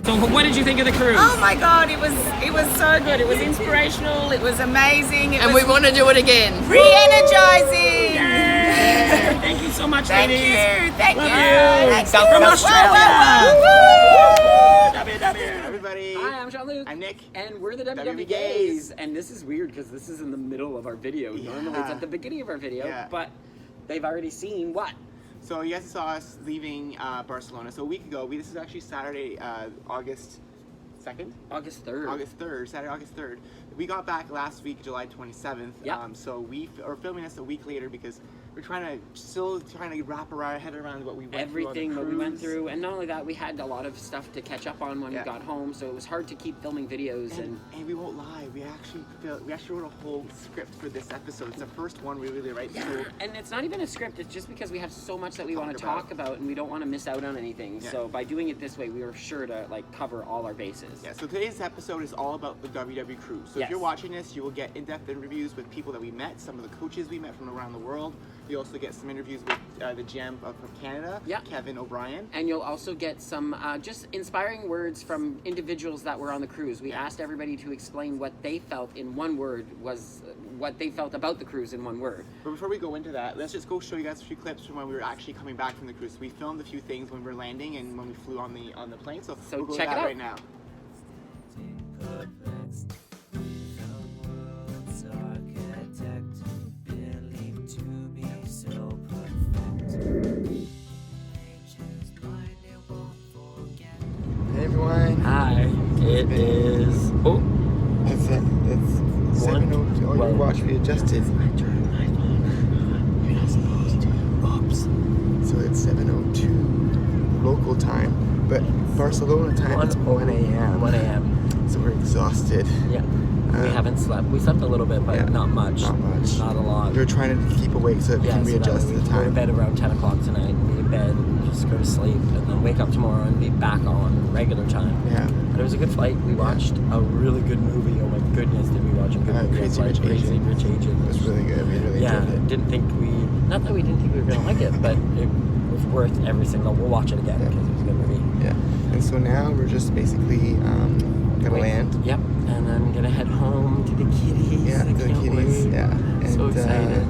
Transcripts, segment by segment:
So what did you think of the cruise? Oh my God, it was so good. It was inspirational. It was amazing. And we want to do it again. Re-energizing. Yay! Thank you so much, Thank ladies. you. Thank Love you. you. Thank From you. Australia. Woo. Everybody. Hi, I'm Jean-Luc. I'm Nick. And we're the WW WW Gays. And this is weird because this is in the middle of our video. Yeah. Normally it's at the beginning of our video, Yeah. but they've already seen what? So you guys saw us leaving Barcelona. So a week ago, this is actually Saturday, August 2nd? August 3rd. August 3rd, Saturday, August 3rd. We got back last week, July 27th. Yeah. So we are filming this a week later because we're still trying to wrap our head around what we went Everything through that on the we went cruise. through, and not only that, we had a lot of stuff to catch up on when Yeah. we got home, so it was hard to keep filming videos. And we won't lie, we actually wrote a whole script for this episode. It's the first one we really write. Yeah, So and it's not even a script, it's just because we have so much that we want to Talk talk about and we don't want to miss out on anything. Yeah. So by doing it this way, we were sure to cover all our bases. yeah, so today's episode is all about the WW cruise. So Yes. if you're watching this, you will get in-depth interviews with people that we met, some of the coaches we met from around the world. You also get some interviews with the GM from Canada, Yeah. Kevin O'Brien. And you'll also get some just inspiring words from individuals that were on the cruise. We asked everybody to explain what they felt in one word, what they felt about the cruise in one word. But before we go into that, let's just go show you guys a few clips from when we were actually coming back from the cruise. We filmed a few things when we were landing and when we flew on the plane. So we'll go check to it that out right now. Hey everyone. Hi, it is... Oh, It's 7:02. Oh, your watch readjusted. You're not supposed to. Oops. So it's 7:02 local time, but Barcelona time is 1 a.m. 1 a.m. So we're exhausted. Yeah. We haven't slept. We slept a little bit, but yeah, not much. Not much. Not a lot. We're trying to keep awake so that we can so readjust that the we go to time. bed around 10 o'clock tonight, be in bed, just go to sleep, and then wake up tomorrow and be back on regular time. Yeah. But it was a good flight. We watched a really good movie. Oh my goodness, did we watch a good movie? Crazy on Rich flight? Crazy Asians. Rich Asians. It was really good. We really Yeah, enjoyed it. didn't think not that we didn't think we were going to like it, but it was worth every single, we'll watch it again Yeah. because it was a good movie. Yeah. And so now we're just basically gonna land. Yep, and I'm going to head home to the kitties. Yeah, I to the can't kitties. wait. Yeah. And, So excited.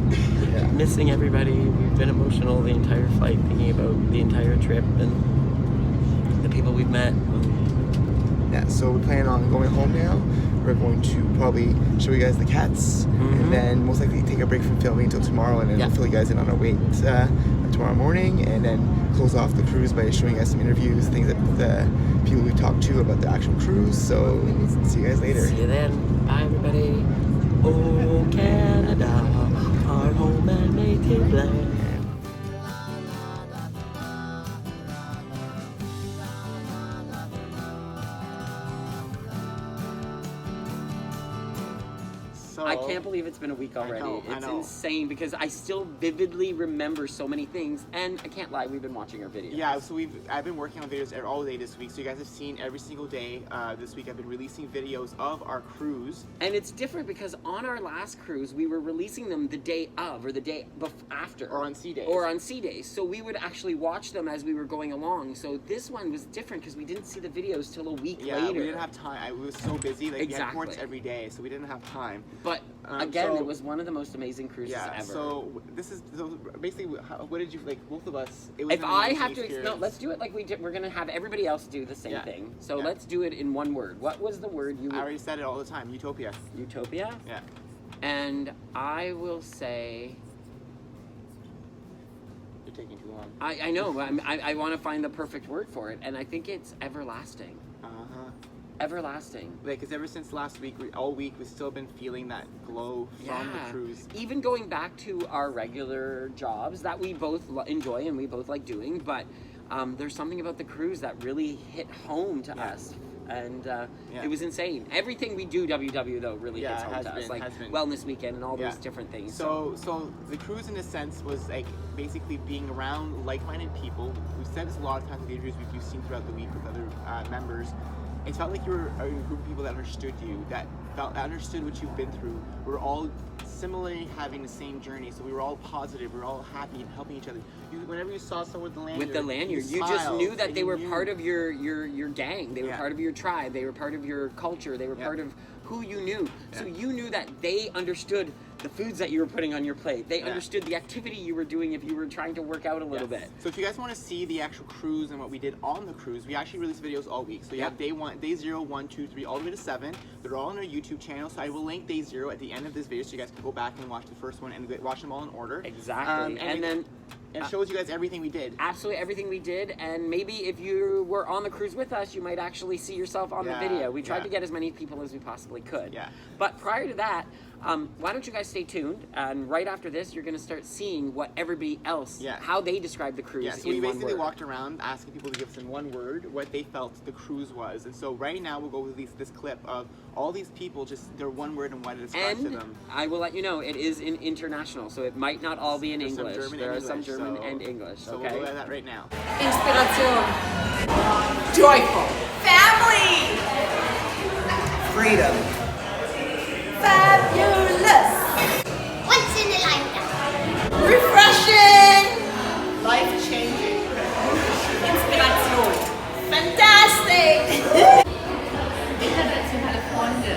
yeah. Missing everybody. We've been emotional the entire flight, thinking about the entire trip and the people we've met. Yeah, so we plan on going home now. We're going to probably show you guys the cats, and then most likely take a break from filming until tomorrow, and then Yeah. we'll fill you guys in on our wait tomorrow morning, and then close off the cruise by showing you guys some interviews, things that the people we've talked to about the actual cruise. So see you guys later. See you then. Bye, everybody. Oh, Canada, our home and native land. So I can't believe it's been a week already. I It's know. insane because I still vividly remember so many things, and I can't lie, we've been watching our videos. Yeah, so I've been working on videos all day this week, so you guys have seen every single day this week. I've been releasing videos of our cruise. And it's different because on our last cruise, we were releasing them the day of or the day after. Or on sea days. Or on sea days. So we would actually watch them as we were going along. So this one was different because we didn't see the videos till a week Yeah, later. we didn't have time. We was so busy. Like we had Exactly. reports every day, so we didn't have time. But again, so- it was one of the most amazing cruises Yeah. ever. So basically, what did you like? Both of us. It was If an I amazing have to, no, experience. let's do it like we did. We're gonna have everybody else do the same Yeah. thing. So Yeah. let's do it in one word. What was the word you? I already said it all the time. Utopia. Utopia. Yeah. And I will say. You're taking too long. I know. I want to find the perfect word for it, and I think it's everlasting. Everlasting. Like, because ever since last week, all week, we've still been feeling that glow from the cruise. Even going back to our regular jobs that we both enjoy and we both like doing, but there's something about the cruise that really hit home to us. And it was insane. Everything we do, WW, though, really Yeah, hits it home has to us. been, Like has been. Wellness Weekend and all those different things. So the cruise, in a sense, was like basically being around like-minded people. We've said this a lot of times in the interviews we've seen throughout the week with other members. it felt like you were a group of people that understood you, that understood what you've been through. We were all similarly having the same journey, so we were all positive, we were all happy and helping each other. Whenever you saw someone with the lanyard, you just knew that they were part of your gang. They were part of your tribe. They were part of your culture. They were part of who you knew. So you knew that they understood the foods that you were putting on your plate. They understood the activity you were doing if you were trying to work out a little bit. So if you guys want to see the actual cruise and what we did on the cruise, we actually release videos all week. So you have day 0, 1, 2, 3, all the way to 7. They're all on our YouTube channel. So I will link day 0 at the end of this video, so you guys can go back and watch the first one and watch them all in order. Exactly. And then it shows you guys everything we did. Absolutely everything we did, and maybe if you were on the cruise with us, you might actually see yourself on the video. We tried to get as many people as we possibly could. But prior to that, why don't you guys stay tuned, and right after this, you're going to start seeing what everybody else, how they describe the cruise so we basically walked around asking people to give us in one word what they felt the cruise was. And so right now, we'll go with this clip of all these people, just their one word and what it describes to them. I will let you know, it is in international, so it might not all be in English. There are some German and English. So we'll go at that right now. Inspiration. Joyful. Family. Freedom. Fabulous. Once in a lifetime. Refreshing. Life-changing. Inspiration. Fantastic. Internationale Freunde.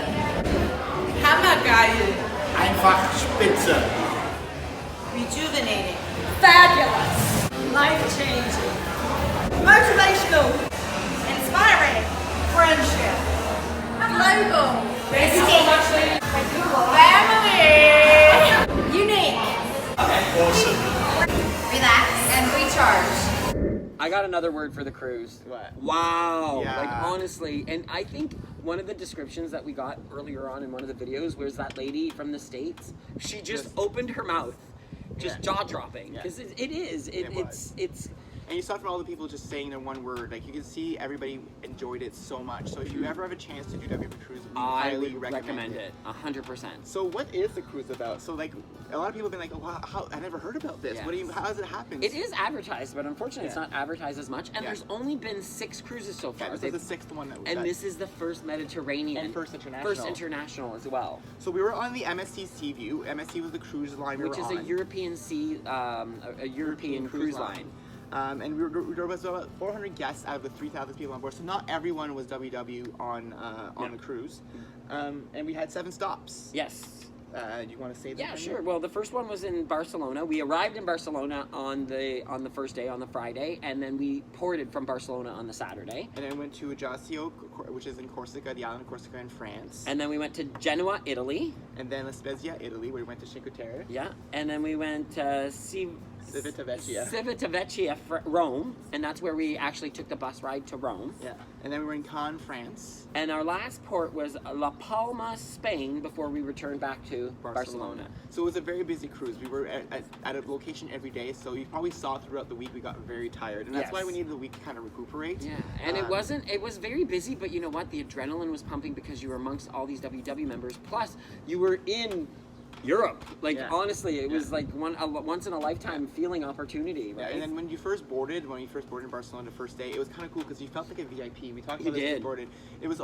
Hammergeil. Einfach spitze. Rejuvenating. Fabulous. Life-changing. Motivational. Inspiring. Friendship. Global. Thank you so much, ladies. Family. Unique. Awesome. Relax and recharge. I got another word for the cruise. What? Wow. Yeah. Like, honestly. And I think one of the descriptions that we got earlier on in one of the videos was that lady from the States. She just opened her mouth, just jaw-dropping. Because it's And you saw from all the people just saying their one word, like you can see everybody enjoyed it so much. So if you ever have a chance to do WP Cruise, we highly recommend it. 100%. So what is the cruise about? So like a lot of people have been like, oh, wow, I never heard about this. Yeah. How does it happen? It is advertised, but unfortunately it's not advertised as much. And there's only been 6 cruises so far. This is the 6th one that and this is the first Mediterranean. And first international. First international as well. So we were on the MSC Seaview. MSC was the cruise line we were on. Which is a European European cruise line. And there was about 400 guests out of the 3,000 people on board, so not everyone was WW on the cruise. And we had 7 stops. Yes. Do you want to say that? Yeah, sure. Well, the first one was in Barcelona. We arrived in Barcelona on the first day, on the Friday, and then we ported from Barcelona on the Saturday. And then went to Ajaccio, which is in Corsica, the island of Corsica in France. And then we went to Genoa, Italy. And then La Spezia, Italy, where we went to Cinque Terre. Yeah. And then we went to Civitavecchia, Rome, and that's where we actually took the bus ride to Rome. Yeah. And then we were in Cannes, France. And our last port was La Palma, Spain, before we returned back to Barcelona. So it was a very busy cruise. We were at a location every day, so you probably saw throughout the week we got very tired. And that's why we needed the week to kind of recuperate. Yeah, and it was very busy, but you know what? The adrenaline was pumping because you were amongst all these WW members. Plus, you were in Europe. Like, honestly, it was like once in a lifetime feeling opportunity, right? Yeah, and then when you first boarded in Barcelona the first day, it was kind of cool because you felt like a VIP. We talked about this when we boarded. It was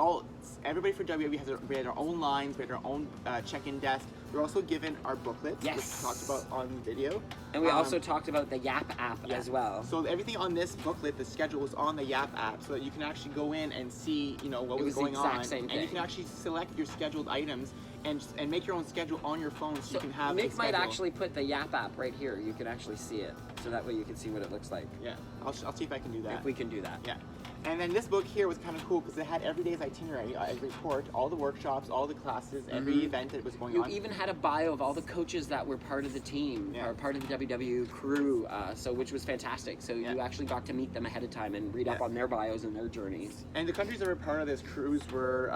everybody for WW we had our own lines, we had our own check-in desk. We were also given our booklets, which we talked about on video. And we also talked about the Yap app as well. So everything on this booklet, the schedule was on the Yap app, so that you can actually go in and see, what was going on. Same thing. And you can actually select your scheduled items and make your own schedule on your phone, so you can have Mick might actually put the Yap app right here. You can actually see it, so that way you can see what it looks like. Yeah, I'll see if I can do that. If we can do that. Yeah. And then this book here was kind of cool because it had every day's itinerary, every port, all the workshops, all the classes, every event that was going on. You even had a bio of all the coaches that were part of the team, or part of the WW crew, which was fantastic. So you actually got to meet them ahead of time and read up on their bios and their journeys. And the countries that were part of this cruise were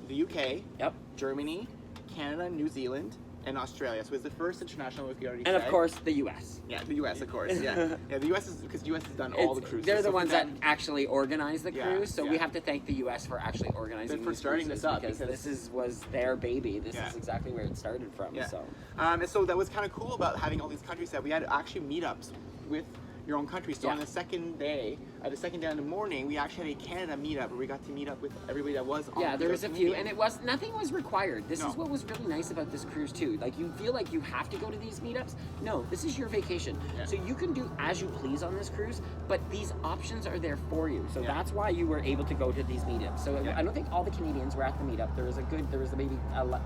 the UK, Germany, Canada, New Zealand, and Australia. So it was the first international, if you already said. And of course, the US. Yeah, the US, of course. Yeah, the US is because US has done all the cruises. They're the ones that actually organize the cruise, so we have to thank the US for actually organizing. For starting this up, because this was their baby. This is exactly where it started from. Yeah. So. And so that was kind of cool about having all these countries that we had actually meetups with your own country. So on the second day, the second day in the morning, we actually had a Canada meetup where we got to meet up with everybody that was on. Yeah, there was a few, Canadian. and nothing was required. This is what was really nice about this cruise too. Like, you feel like you have to go to these meetups. No, this is your vacation. Yeah. So you can do as you please on this cruise, but these options are there for you. So that's why you were able to go to these meetups. So I don't think all the Canadians were at the meetup. There was maybe,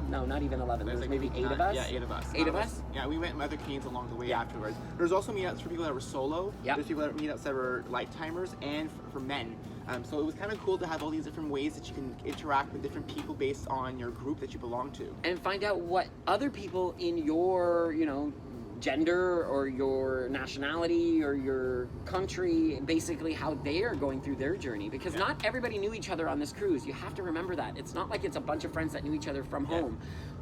no, not even 11. There was like maybe 8 of us. Yeah, 8 of us. 8 of us? Yeah, we met with other Canadians along the way afterwards. There's also meetups for people that were solo. Yep. There's people that meetups that were lifetimers, and for men. So it was kind of cool to have all these different ways that you can interact with different people based on your group that you belong to. And find out what other people in your, gender or your nationality or your country, basically how they are going through their journey, because not everybody knew each other on this cruise. You have to remember that. It's not like it's a bunch of friends that knew each other from home.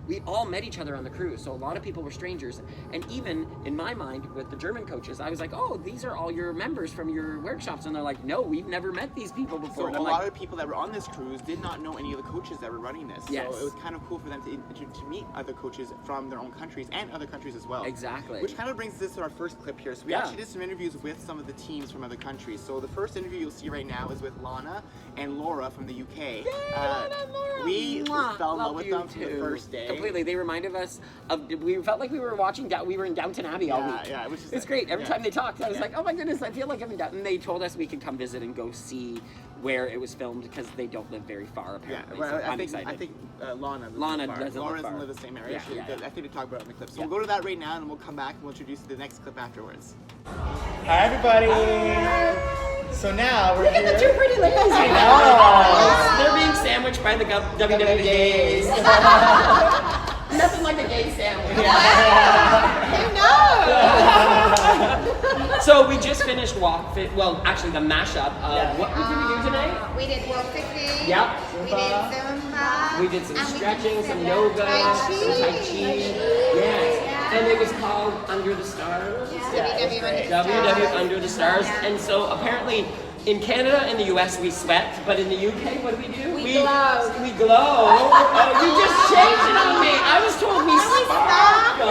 We all met each other on the cruise, so a lot of people were strangers. And even in my mind, with the German coaches, I was like, oh, these are all your members from your workshops. And they're like, no, we've never met these people before. So a lot of people that were on this cruise did not know any of the coaches that were running this. Yes. So it was kind of cool for them to meet other coaches from their own countries and other countries as well. Exactly. Which kind of brings us to our first clip here. So we actually did some interviews with some of the teams from other countries. So the first interview you'll see right now is with Lana and Laura from the UK. Lana and Laura. We fell in love with them from the too. first day. Completely. They reminded us of, we felt like we were watching, we were in Downton Abbey all week. Yeah, it was just it's great. Every time they talked, I was like, oh my goodness, I feel like I'm in Downton. And they told us we could come visit and go see where it was filmed, because they don't live very far apparently. Well, so I'm excited. I think Lana doesn't live the same area. I think they talk about it in the clip. So we'll go to that right now, and we'll come back and we'll introduce the next clip afterwards. Hi, everybody. So now we're Look here. at the two pretty ladies right now. They're being sandwiched by the WWE gays. Nothing like a gay sandwich. Who knows? So we just finished actually the mashup of what did we do today? We did World 50. Yep. We did Zumba. We did some and we stretching, did some some yoga, Tai Chi. some Tai Chi. Yes. And it was called Under the Stars. WW Under the Stars. And so apparently in Canada and the US we sweat, but in the UK what do we do? We glow. We glow. Oh, you just changed it on me. I was told we sparkle.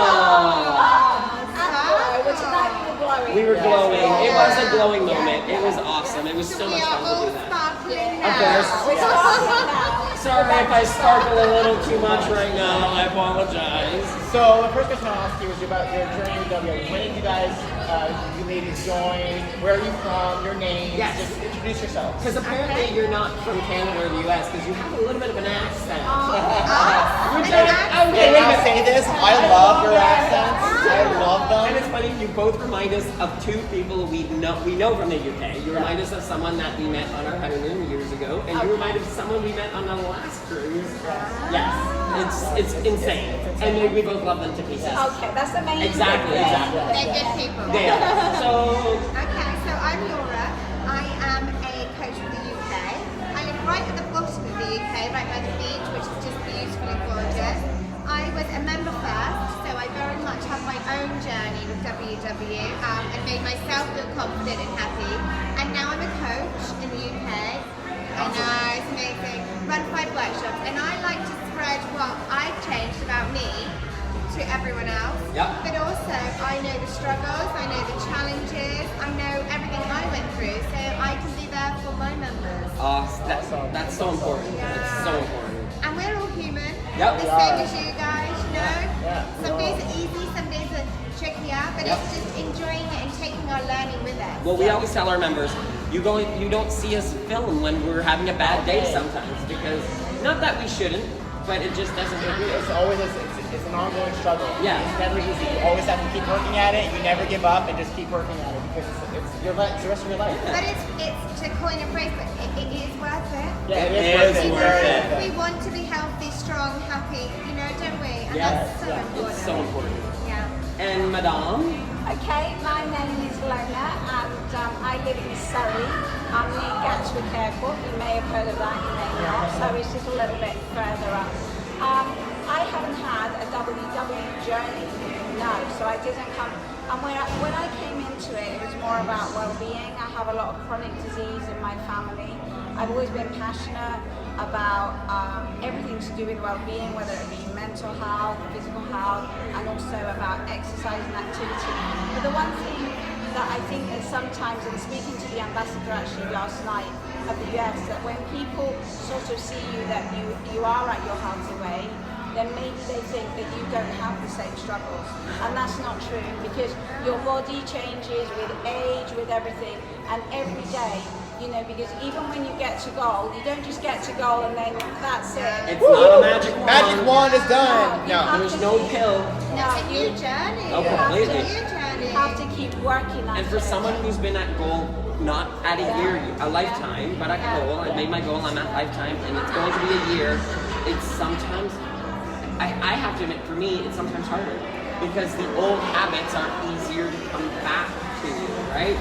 We were glowing. It was a glowing moment. It was awesome. It was so much fun to do that. Of course. Sorry if I sparkle a little too much right now. I apologize. So the first question I'll ask you is about your journey with WWE. When did you guys, you ladies join? Where are you from? Your names? Yes. Just introduce yourselves. Because apparently you're not from Canada or the US, because you have a little bit of an accent. Can I say this? I love your accents. I love them. And it's funny, you both remind us of two people we know from the UK. You remind us of someone that we met on our honeymoon years ago, and you remind us of someone we met on the last cruise. Yes, it's insane, and we both love them to pieces. Okay, that's the main Exactly. They're good people. They are. So. Okay, so I'm Laura. I am a coach from the UK. I live right at the bottom of the UK, right by the beach, which is just beautifully gorgeous. I was a member first, so I very much have my own journey with WW and made myself feel confident and happy. And now I'm a coach in the UK. I know, it's amazing. Run 5 workshops, and I like to spread what I've changed about me to everyone else. Yep. But also, I know the struggles, I know the challenges, I know everything I went through, so I can be there for my members. That's so important. Yeah. That's so important. And we're all human. Yep. The same as you guys, you know? Some days are easy, some days are trickier, but it's just enjoying it and taking our learning with us. Well, we always tell our members, you don't see us film when we're having a bad day sometimes, because not that we shouldn't, but it just doesn't happen. It's always it's an ongoing struggle. Yeah. It's never easy. You always have to keep working at it. You never give up, and just keep working at it, because it's the rest of your life. But it's to coin a phrase, but it is worth it. Yeah, It is worth it. We want to be healthy, strong, happy, you know, don't we? And that's so important. It's so important. Yeah. And Madame? Okay, my name is Lona, and I live in Surrey. I'm near Gatwick Airport. You may have heard of that, you may not. Surrey's just a little bit further up. I haven't had a WW journey, no, so I didn't come. And when I came into it, it was more about well-being. I have a lot of chronic disease in my family. I've always been passionate about everything to do with well-being, whether it be mental health, physical health, and also about exercise and activity. But the one thing that I think that sometimes, and speaking to the ambassador actually last night of the US, that when people sort of see you that you are at your healthy weight, then maybe they think that you don't have the same struggles. And that's not true, because your body changes with age, with everything, and every day, you know, because even when you get to goal, you don't just get to goal and then that's it. It's not a magic wand. Magic wand is done. No, there's no pill. No, It's a new journey. Oh, completely. It's a new journey. You have to keep working at it. And for someone who's been at goal, not at a year, a lifetime, but at goal, I made my goal, I'm at lifetime, and it's going to be a year, it's sometimes, I have to admit, for me, it's sometimes harder, because the old habits are easier to come back to, right?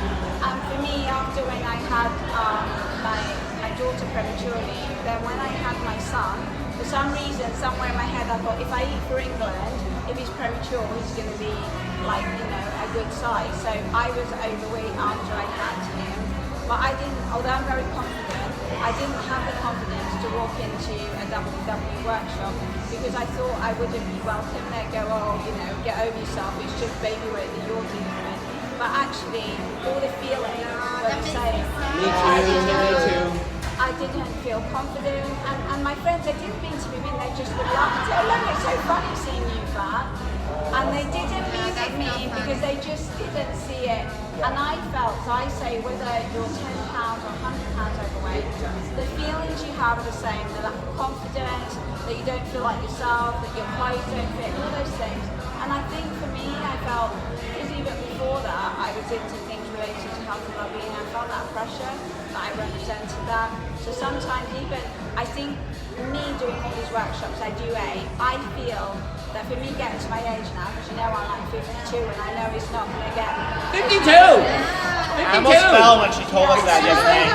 For me, after when I had my daughter prematurely, then when I had my son, for some reason, somewhere in my head, I thought, if I eat for England, if he's premature, he's going to be like, you know, a good size. So I was overweight after I had him, but I didn't, although I'm very confident, I didn't have the confidence to walk into a WW workshop because I thought I wouldn't be welcome. They'd go, oh, you know, get over yourself, it's just baby weight that you're dealing with. But actually, all the feelings were the same. Me too. I didn't feel confident, and my friends, they didn't mean to be mean, they just would laugh and say, oh, look, it's so funny seeing you fat. And they didn't mean it mean because they just didn't see it. And I felt, I say, whether you're 10 pounds or 100 pounds overweight, the feelings you have are the same, the lack of confidence, that you don't feel like yourself, that your clothes don't fit, all those things. And I think for me, I felt, because even before that, I was into things related to health and well-being. I felt that pressure, that I represented that. So sometimes even, I think me doing all these workshops, I feel that for me getting to my age now, because you know I'm like 52 and I know it's not going to get... 52! I almost fell when she told us that yesterday.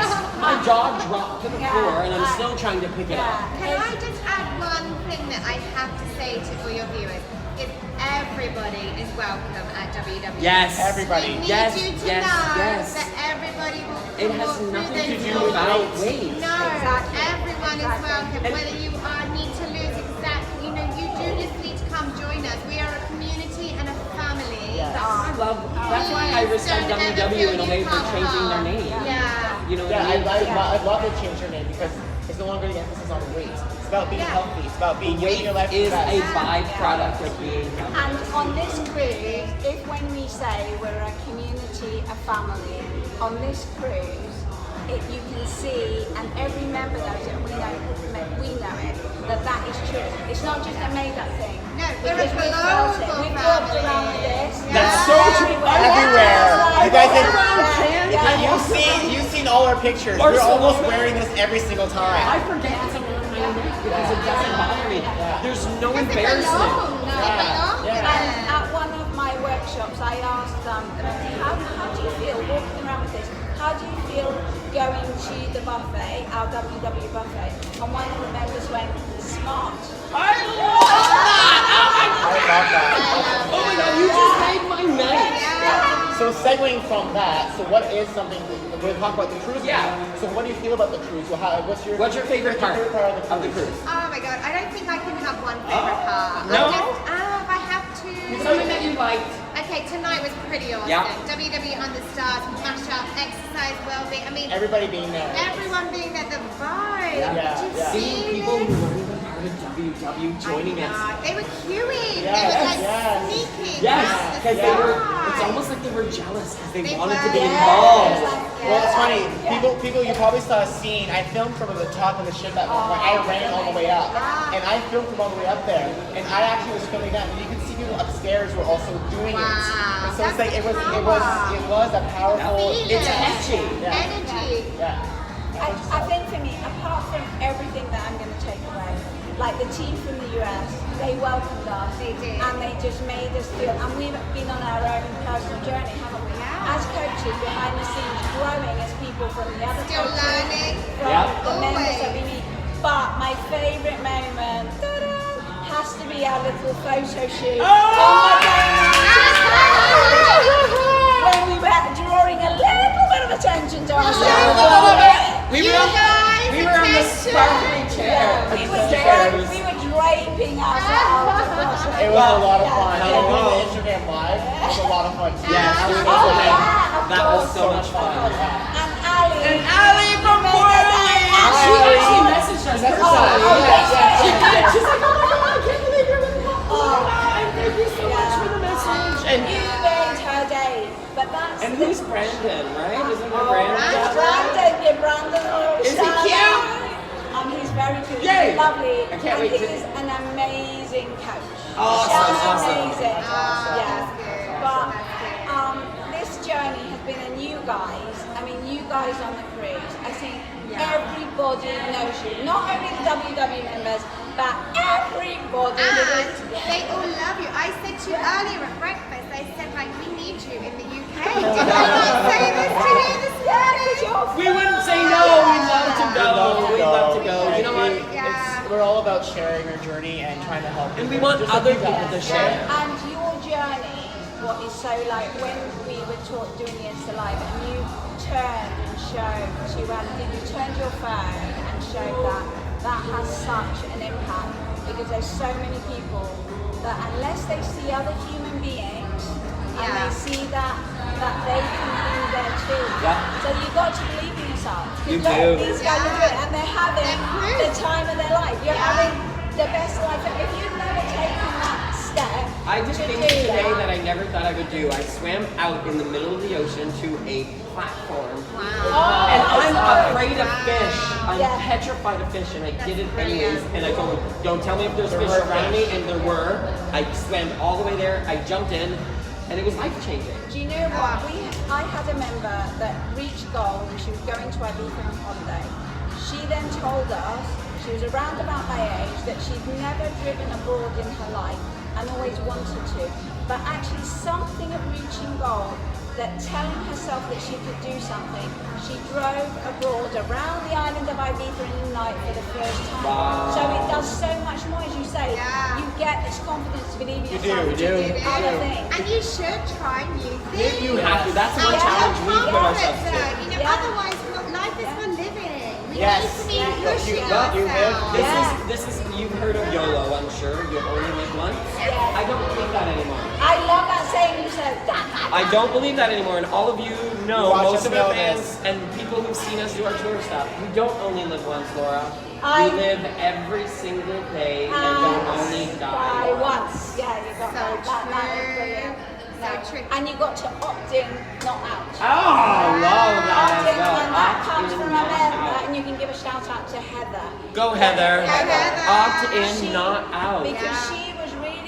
My jaw dropped to the floor and I'm still trying to pick it up. Can I just add one thing that I have to say to all your viewers? Is everybody is welcome at WW. Yes. Everybody. We need Yes, you to yes, know yes. that everybody will It has walk through nothing to those do doors. about weight. No, everyone is welcome. And- Whether you need to lose exactly, you know, you do just need to come join us. We are a community and a family. I love, that's why I respect Don't ever WW feel in a you way for can't changing their come. name. Yeah. You know what Yeah, I mean? I'd love to change her name because it's no longer the emphasis on weight. It's about being healthy. It's about being Weight living your life is to the a best. byproduct of being healthy. And on this cruise, if when we say we're a community, a family, on this cruise, you can see, and every member knows it, we know it, that is true. It's not just a made-up thing. No, we're a because we felt it. global We've walked family. around with this. That's so true. Everywhere. You guys Yeah. you've seen all our pictures. We're almost wearing this every single time. I forget it's around my neck because it doesn't bother me. There's no Because it embarrassment. belongs. It belongs Yeah. And there. at one of my workshops, I asked them, how do you feel walking around with this? How do you feel going to the buffet, our WW buffet? And one of the members went, smart. I love that! I love that. Oh my god, you just made my night! So segueing from that, so what is something, we'll talk about the cruise Yeah. now. So what do you feel about the cruise? So What's your favorite part of the cruise? Oh my god, I don't think I can have one favorite part. No? If I have to. Something that you liked. Okay, tonight was pretty awesome. Yeah. WW on the stars, mash up, exercise, well-being. I mean, Everybody being there. everyone being there, the vibe. Yeah, Did you yeah. see Seeing people this? who weren't even part of WW joining us. They were queuing. Yes, They were like yes. sneaking. Yes, past the because they were, side. it's almost like they were jealous because they They wanted to were. be Yes. involved. Well, it's funny. People, you probably saw a scene. I filmed from the top of the ship at one point. I ran all the way up, and I filmed from all the way up there. And I actually was filming that, and you could see people upstairs were also doing it. Wow. And so it's like it was a That's powerful. Feeling. It's catchy. Yeah. Energy. Yeah. I think for me, apart from everything that I'm going to take away, like the team from the US, they welcomed us. They did. And they just made us feel, and we've been on our own personal journey, haven't we? Yeah. As coaches, behind the scenes, growing as people from the other Still coaches, learning. from Yeah. the members Always. that we meet. But my favourite moment, ta-da, has to be our little photo shoot. When we were drawing a little bit of attention to ourselves. We You were, guys, we were on the attention. sparkly chair. We were draping ourselves across It was a lot of fun. Yeah. And doing the Instagram live was a lot of fun too. Yes. I was Oh so yeah, That was so much fun. And Ali. And Ali from Portland. She actually messaged us personally. She did. She's like, oh my God, I can't believe you're going to come. And thank you so much for the message. And you made her day. But that's and who's Brandon, right? Isn't there Brandon, yeah, Brandon. Is he cute? He's very good. Yay. He's lovely. I can't and wait to... he's an amazing coach. Awesome. Amazing. Yeah. But this journey has been a you guys. I mean, you guys on the cruise. I think everybody knows you. Not only the WW members, but everybody. They all love you. I said to you earlier at breakfast, I said, like, we need you in the UK. Did I not say this to you this morning? We wouldn't say no. We'd love to go. We'd love to go. You know what? We're all about sharing our journey and trying to help. And we want other people to share. And your journey, what is so like when we were doing the Insta Live and you turned and showed to you turned your phone and showed that has such an impact because there's so many people that unless they see other human beings and they see that they can be there too. So you've got to believe in yourself. You look, do. These guys are doing it and they're having the time of their life. You're having the best life. If you've never taken that step, I did things today that I never thought I would do. I swam out in the middle of the ocean to a platform. Wow. And I'm afraid of fish. I'm petrified of fish, and I did it anyways. And I told them, don't tell me if there's fish around me, and there were. I swam all the way there. I jumped in, and it was life-changing. Do you know what? I had a member that reached goal when she was going to Ibiza on holiday. She then told us, she was around about my age, that she'd never driven abroad in her life and always wanted to. But actually something of reaching goal, that telling herself that she could do something, she drove abroad around the island of Ibiza in the night for the first time. Wow. So it does so much more, as you say. You get this confidence to believe in yourself. You do. Other things. And you should try new things. You have to. That's one challenge we put ourselves to. You know, otherwise, life is for living. We need to be pushing ourselves. This is, you've heard of YOLO, I'm sure. You only live once. I don't believe that anymore. I love that saying you said. I don't believe that anymore, and all of you know, most of our fans this. and people who've seen us do our tour stuff, we don't only live once, Laura. I we live every single day and don't only die once. Yeah, you got that. That is brilliant. So true. And you got to opt in, not out. Oh, love that Opt as in, well. and that Opt comes in, from not Amanda, out. and you can give a shout out to Heather. Go Heather. Opt in, She- not out. Because she was really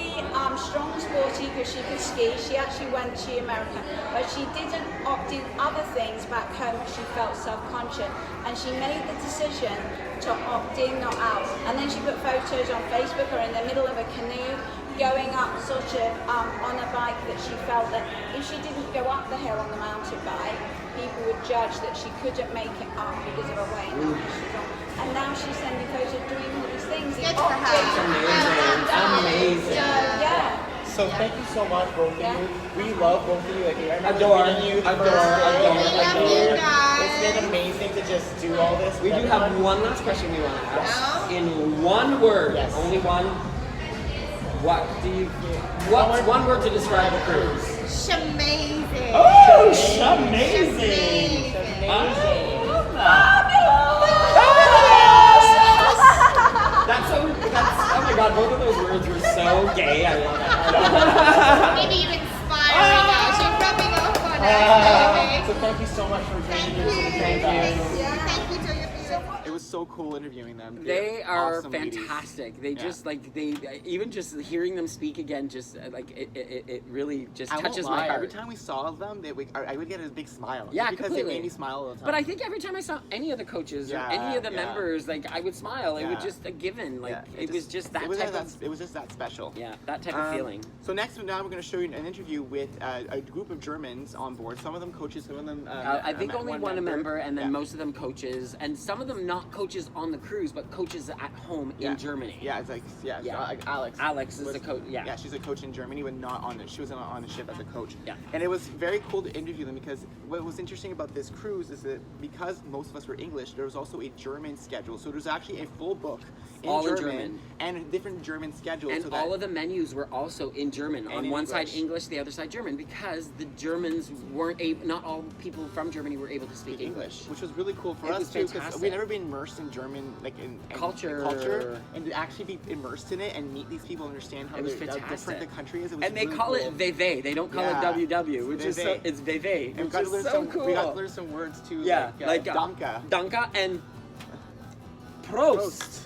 strong and sporty because she could ski. She actually went to America, but she didn't opt in other things back home because she felt self-conscious. And she made the decision to opt in, not out. And then she put photos on Facebook or in the middle of a canoe going up sort of on a bike that she felt that if she didn't go up the hill on the mountain bike, people would judge that she couldn't make it up because of her weight. And now she's sending photos doing all these things. Good for her. Amazing. Yeah. So thank you so much, both of you. We love both of you. Like, I remember Adore. meeting you the Adore. first day. Adore. We love you guys. It's been amazing to just do all this. We do have one last question we want to ask. In one word, only one. What's one word to describe a cruise? Shamazing. Oh, shamazing. That's oh my god, both of those words were so gay. I love that. Maybe you inspire me now. She's rubbing off on us. So thank you so much for joining us. Thank you to your It was so cool interviewing them. They are awesome ladies. fantastic. They just like even just hearing them speak again, just like it really just I touches won't lie. my heart. Every time we saw them, I would get a big smile. Yeah, because completely. they made me smile all the time. But I think every time I saw any of the coaches or any of the members, like I would smile. It was just a given. Like it was just that type of. It was just that special. Yeah, that type of feeling. So now we're going to show you an interview with a group of Germans on board. Some of them coaches, some of them. I think only one a member, and then most of them coaches, and some of them not coaches on the cruise, but coaches at home in Germany. Yeah, it's like like Alex. Alex is the coach. Yeah. Yeah, she's a coach in Germany, but not on it. She was on the ship as a coach. Yeah. And it was very cool to interview them because what was interesting about this cruise is that because most of us were English, there was also a German schedule. So there's actually a full book in German and different German schedules. And so all of the menus were also in German. And on in one side English. English, the other side German, because the Germans weren't able. Not all people from Germany were able to speak English, which was really cool for It us was too, because fantastic. we'd never been immersed in German, like in Culture. and to actually be immersed in it and meet these people, and understand how, It was how different fantastic. the country is. It was And they really call cool. it VV. They don't call it WW, which is so, it's VV, And which is so cool. We got to learn some words too. Yeah, like Danke and Prost.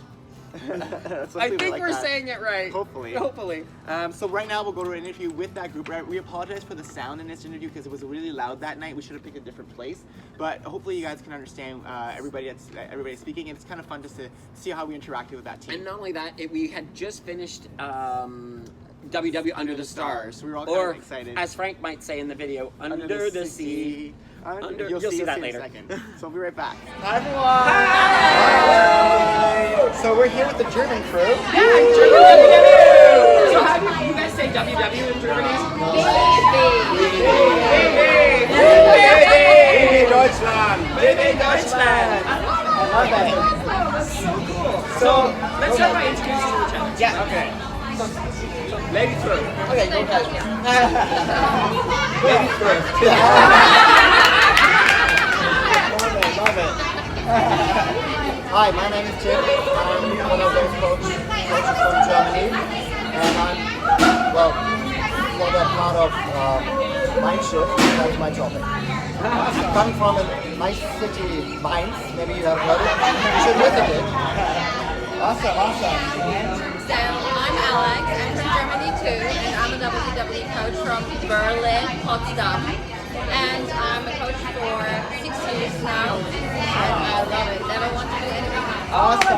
I think we're saying it right. Hopefully. So right now we'll go to an interview with that group. We apologize for the sound in this interview because it was really loud that night. We should have picked a different place. But hopefully you guys can understand everybody speaking. And it's kind of fun just to see how we interacted with that team. And not only that, we had just finished WW Under the Stars. So we were all kind of excited. As Frank might say in the video, Under the Sea. You'll see that later. In a second. So we'll be right back. Hi everyone! Hi! So we're here with the German crew. Yeah, German WW! So how do you guys say WW in Germany? VV Deutschland! VV Deutschland! I love that. That's so cool. So let's start by introducing each other. Yeah, okay. Ladies first. Okay, go ahead. Ladies first. Love it. Hi, my name is Tim. I'm one of those coaches from Germany, and I'm, well, for that part of my shift, that is my topic. Coming from a nice city, Mainz, maybe you have heard it. You should visit it. Awesome. So I'm Alex, I'm from Germany too, and I'm a WW coach from Berlin, Potsdam. And I'm a coach for 6 years now, and I love it. Never want to do anything else. Awesome.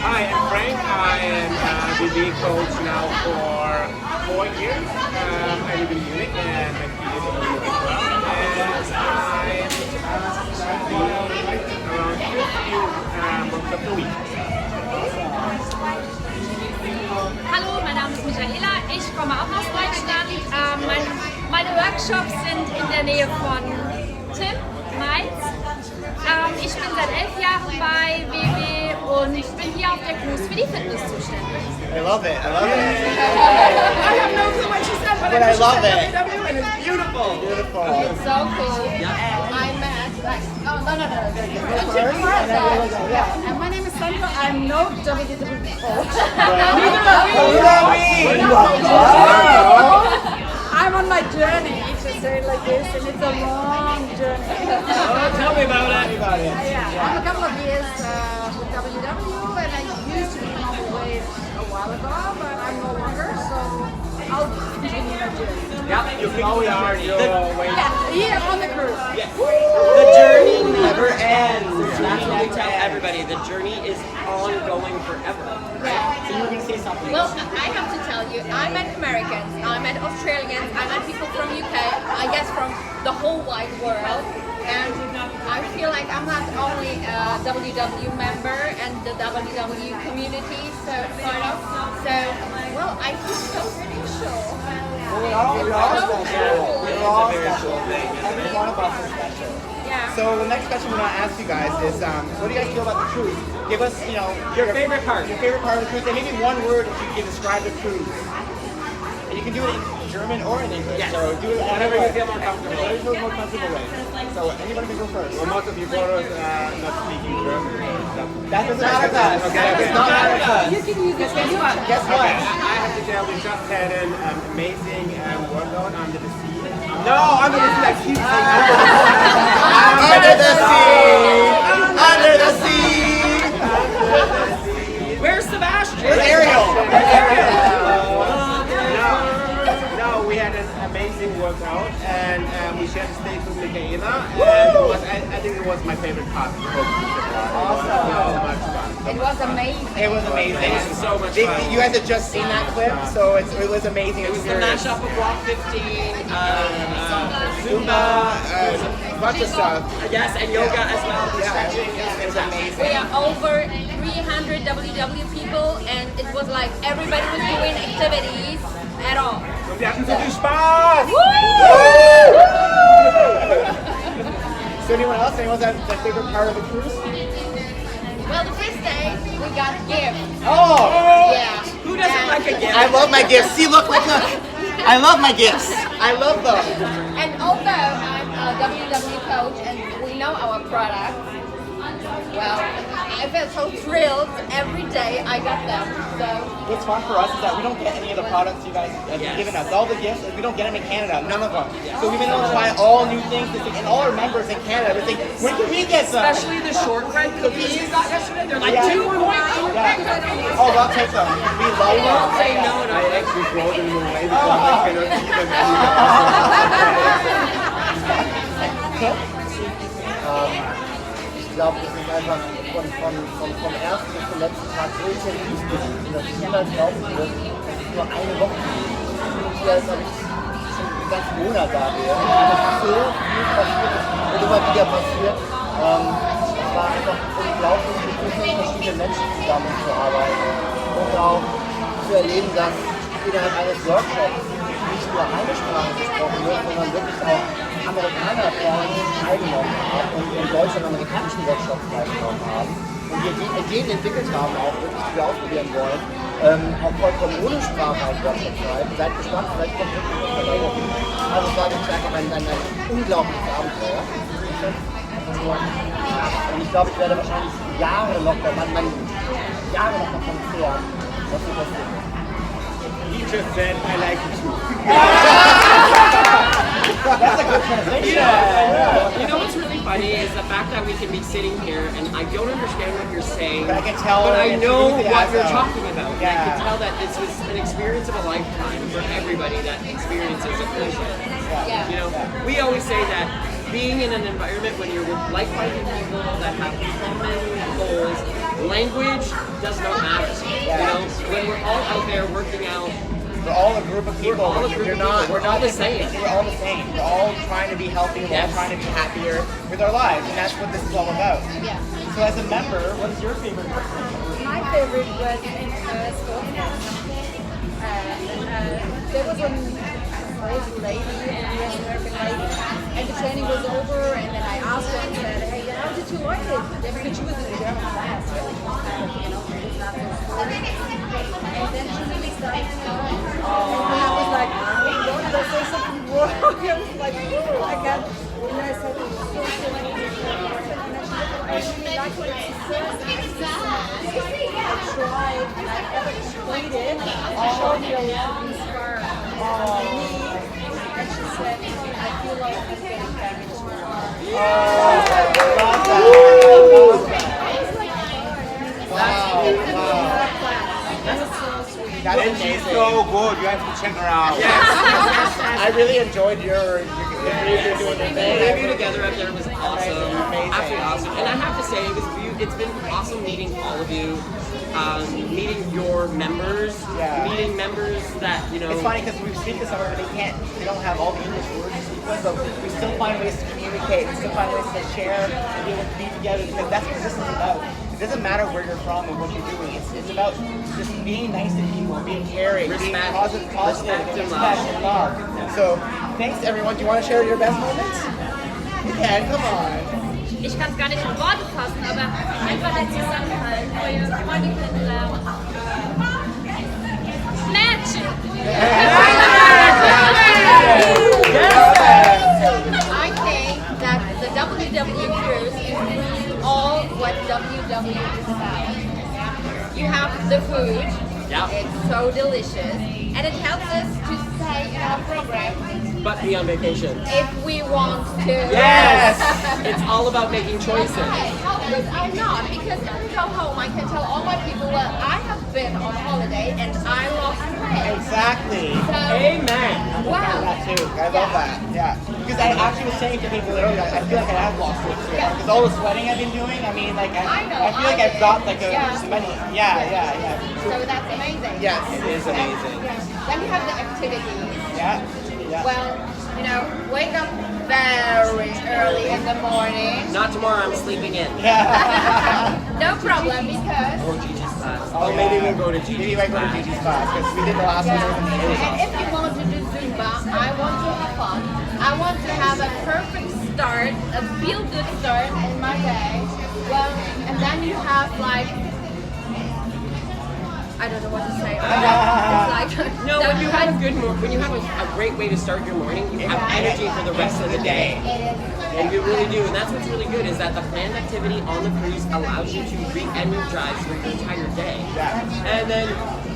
Hi, I'm Frank. I am BB coach now for 4 years. I live in Munich and my kid is in Munich as well. And I'm around 50 workshops a week. Hallo, mein Name ist Michaela, ich komme auch aus Deutschland. Meine Workshops sind in der Nähe von Tim, Mainz. Ich bin seit 11 Jahren bei WW und ich bin hier auf der Cruise für die Fitness zuständig. I love it. I have no clue what she said, but I love it. WW and it's beautiful. It's so cool. And I met, And my name is Sandra. I'm no WW coach. I'm on my journey, to say it like this, and it's a long journey. Tell me about it. I'm a couple of years with WW, and I used to be on the wave a while ago, but I'm no longer, so I'll continue my journey. Yeah, you always are. Yeah, here on the cruise. Yes. The journey never ends. That's what we tell everybody. The journey is ongoing forever. Yeah. So you can say something. Well, I have to tell you, I met Americans, I met Australians, I met people from UK, I guess from the whole wide world. And I feel like I'm not only a WW member and the WW community, so part of. So, well, I feel so special. We're all special. We're all special. Every one of us is special. Yeah. So the next question we want to ask you guys is, what do you guys feel about the cruise? Give us, your favorite part. Your favorite part of the cruise, and maybe one word if you can describe the cruise. And you can do it in German or in English. Yes. So do it Whatever you feel more comfortable. Whatever you feel more comfortable with. So anybody can go first. Well, most of you followers are not speaking German. That doesn't matter to us. Okay. That does not matter to us. You can use this. Guess what? Okay, I have to tell we just had an amazing workout under the sea. No, under the sea, I keep saying Under the sea! Under the sea! Where's Sebastian? Where's Ariel? No, we had an amazing workout and we shared the stage with Michaela and I think it was my favorite part. Awesome. So much fun. It was amazing. It was amazing. It was so much fun. You guys had just seen that clip, so it was amazing. It was the mashup of Walk 15, Zumba, a bunch of stuff. Yes, and yoga as well. Stretching. It was amazing. We are over 300 WW people, and it was like everybody was doing activities at all. Wir hatten so viel Spaß! So anyone else? Anyone have their favorite part of the cruise? Well, the first day we got gifts. Oh! Yeah. Who doesn't like a gift? I love my gifts. See, look. I love my gifts. I love them. And although I'm a WW coach and we know our product, well, I felt so thrilled every day I got them. So What's fun for us is that we don't get any of the products you guys have given us. All the gifts, we don't get them in Canada, none of them. So we've been able to try all new things, and all our members in Canada would think, when can we get some? Especially the shortbread cookies you got yesterday. They're like 2 points. Oh, I'll take them. We love them. Say no, and I actually brought them away because I cannot eat them anymore. Ich glaube, das ist einfach vom ersten bis zum letzten Tag so intensiv gewesen, dass niemand glauben wird, dass es nur eine Woche geht. Und hier ist, glaube ich, schon einen ganzen Monat da wäre. Es ist so viel passiert, und immer wieder passiert. Es war einfach unglaublich, mit so vielen verschiedenen Menschen zusammenzuarbeiten und auch zu erleben, dass innerhalb eines Workshops nicht nur eine Sprache gesprochen wird, sondern wirklich auch Amerikaner teilgenommen haben und in Deutschland amerikanischen Workshops teilgenommen haben und wir Ideen entwickelt haben, auch wirklich, die wir ausprobieren wollen, auch vollkommen ohne Sprache als Workshop schreiben. Seid gespannt, vielleicht kommt wirklich was dabei rum. Also es war wirklich einfach ein unglaubliches Abenteuer. Und ich glaube, ich werde wahrscheinlich Jahre noch davon zehren, was wir das sind. He just said, I like it too. That's a good translation. You know what's really funny is the fact that we can be sitting here and I don't understand what you're saying, but I can tell. But I know what you're talking about. Yeah. I can tell that this was an experience of a lifetime for everybody that experiences a cruise ship. yeah. You know, we always say that being in an environment when you're with like-minded people that have common goals, language does not matter. You know, when we're all out there working out. We're all a group of people. We're all the same. We're all the same. We're all trying to be healthy. We're all trying to be happier with our lives, and that's what this is all about. Yeah. So, as a member, what is your favorite person? My favorite was in Scotland. There was an old lady, a US American lady, and the training was over, and then I asked her and said, hey, how did you like it? Because she was in the German class, really, she was not so sporty. And then she really started to know. And I was like, oh, did I say something wrong? I was like, oh, I got, and I said, it was so many different person, and then she looked at me, I really like what she said. I tried, and I ever completed, I showed her a scar on me, and she said, I feel like I'm getting back to normal. That's amazing. So good, you have to check her out. Yes. I really enjoyed your doing your thing. The interview together up there was awesome. Absolutely awesome. And I have to say, it's been awesome meeting all of you. Meeting your members, meeting members that, you know. It's funny because we speak to someone, but they don't have all the English words to speak with, but we still find ways to communicate, we still find ways to share and be able to be together, because that's what this is about. It doesn't matter where you're from and what you're doing. It's about just being nice to people, being caring, being positive, and respect and love. So, thanks everyone. Do you want to share your best moments? You can, come on. Ich kann es gar nicht in Worte fassen, aber einfach der Zusammenhalt, neue Freunde kennenlernen. Magic! I think that the WW cruise is really all what WW is about. You have the food, it's so delicious, and it helps us to stay in our program but be on vacation. If we want to. Yes! It's all about making choices. Okay, how good I'm not, because when I go home, I can tell all my people, well, I have been on holiday and I lost weight. Exactly. So, Amen. I love that too. I love that. Yeah. Because I actually was saying to people earlier, I feel like I have lost weight too. Because all the sweating I've been doing, I mean, like, I feel like I've got like a many. Yeah. So that's amazing. Yes, it is amazing. Then you have the activities. Yeah. Well, you know, wake up very early in the morning. Not tomorrow, I'm sleeping in. No problem, because... Or Gigi's class. Oh, maybe we'll go to Gigi's class. Maybe I go to Gigi's class, because we did the last one. And if you want to do Zumba, I want to have fun. I want to have a perfect start, a feel-good start in my day. Well, and then you have like... I don't know what to say. It's like no, when you have a good when you have a great way to start your morning, you have energy for the rest of the day. And you really do. And that's what's really good is that the planned activity on the cruise allows you to re-energize for your entire day. And then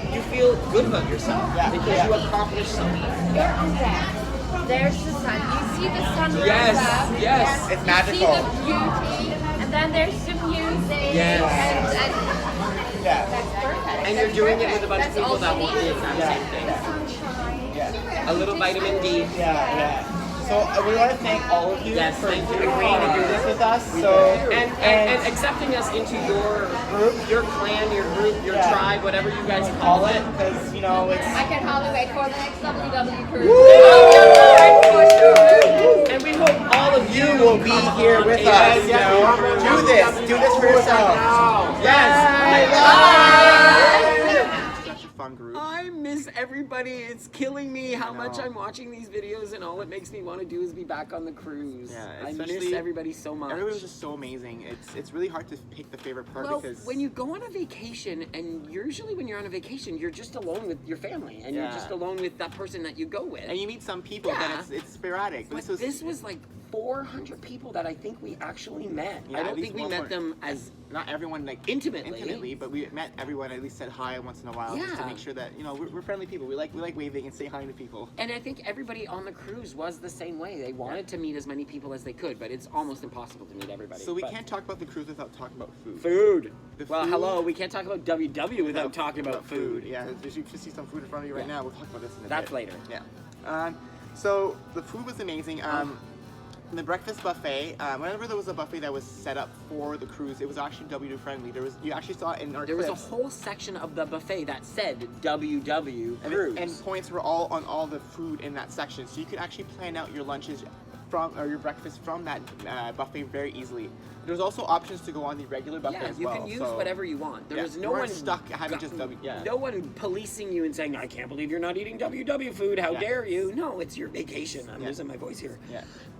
you feel good about yourself because you accomplished something. You're on deck. There's the sun. You see the sunrise. Yes. It's magical. You see the beauty, and then there's the music. Yes. That's perfect. And you're doing it with a bunch of people that want the exact same thing. A little vitamin D. So we want to thank all of you for agreeing to do this with us. And accepting us into your group, your clan, your group, your tribe, whatever you guys call it. Because, you know, it's... I can hardly wait for the next WW cruise. Woo! For sure. And we hope all of You will be here with us. You know? Do this for yourself. Such a fun group. I miss everybody. It's killing me how much I'm watching these videos, and all it makes me want to do is be back on the cruise. I miss everybody so much. Everybody was just so amazing. It's really hard to pick the favorite part because when you go on a vacation, and usually when you're on a vacation, you're just alone with your family, and you're just alone with that person that you go with. And you meet some people, but it's sporadic. But this was like 400 people that I think we actually met. Yeah, I don't think we met them as not everyone like intimately, but we met everyone. At least said hi once in a while, just to make sure that we're friendly people. We like waving and say hi to people. And I think everybody on the cruise was the same way. They wanted to meet as many people as they could, but it's almost impossible to meet everybody. So we can't talk about the cruise without talking about food. Food. Hello. We can't talk about WW without talking about food. Yeah, you should see some food in front of you right now. We'll talk about this in a bit. That's later. Yeah. So the food was amazing. The breakfast buffet. Whenever there was a buffet that was set up for the cruise, it was actually WW friendly. You actually saw it in our clips. There was a whole section of the buffet that said WW cruise. And points were all on all the food in that section, so you could actually plan out your lunches or your breakfast from that buffet very easily. There's also options to go on the regular buffet as well. You can use whatever you want. There's no one stuck having just no one policing you and saying, I can't believe you're not eating WW food. How dare you? No, it's your vacation. I'm losing my voice here.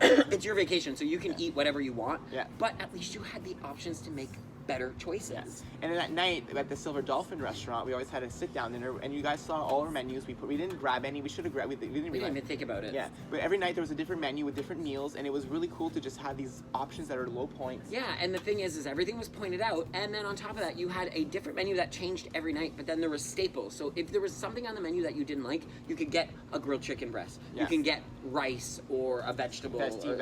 It's your vacation, so you can eat whatever you want. But at least you had the options to make better choices. And then at night at the Silver Dolphin restaurant, we always had a sit-down dinner, and you guys saw all our menus. We didn't grab any. We should have grabbed. We didn't even think about it. Yeah, but every night there was a different menu with different meals, and it was really cool to just have these options that are low points. Yeah, and the thing is everything was pointed out, and then on top of that, you had a different menu that changed every night. But then there was staples. So if there was something on the menu that you didn't like, you could get a grilled chicken breast. You can get rice or a vegetable, a steamed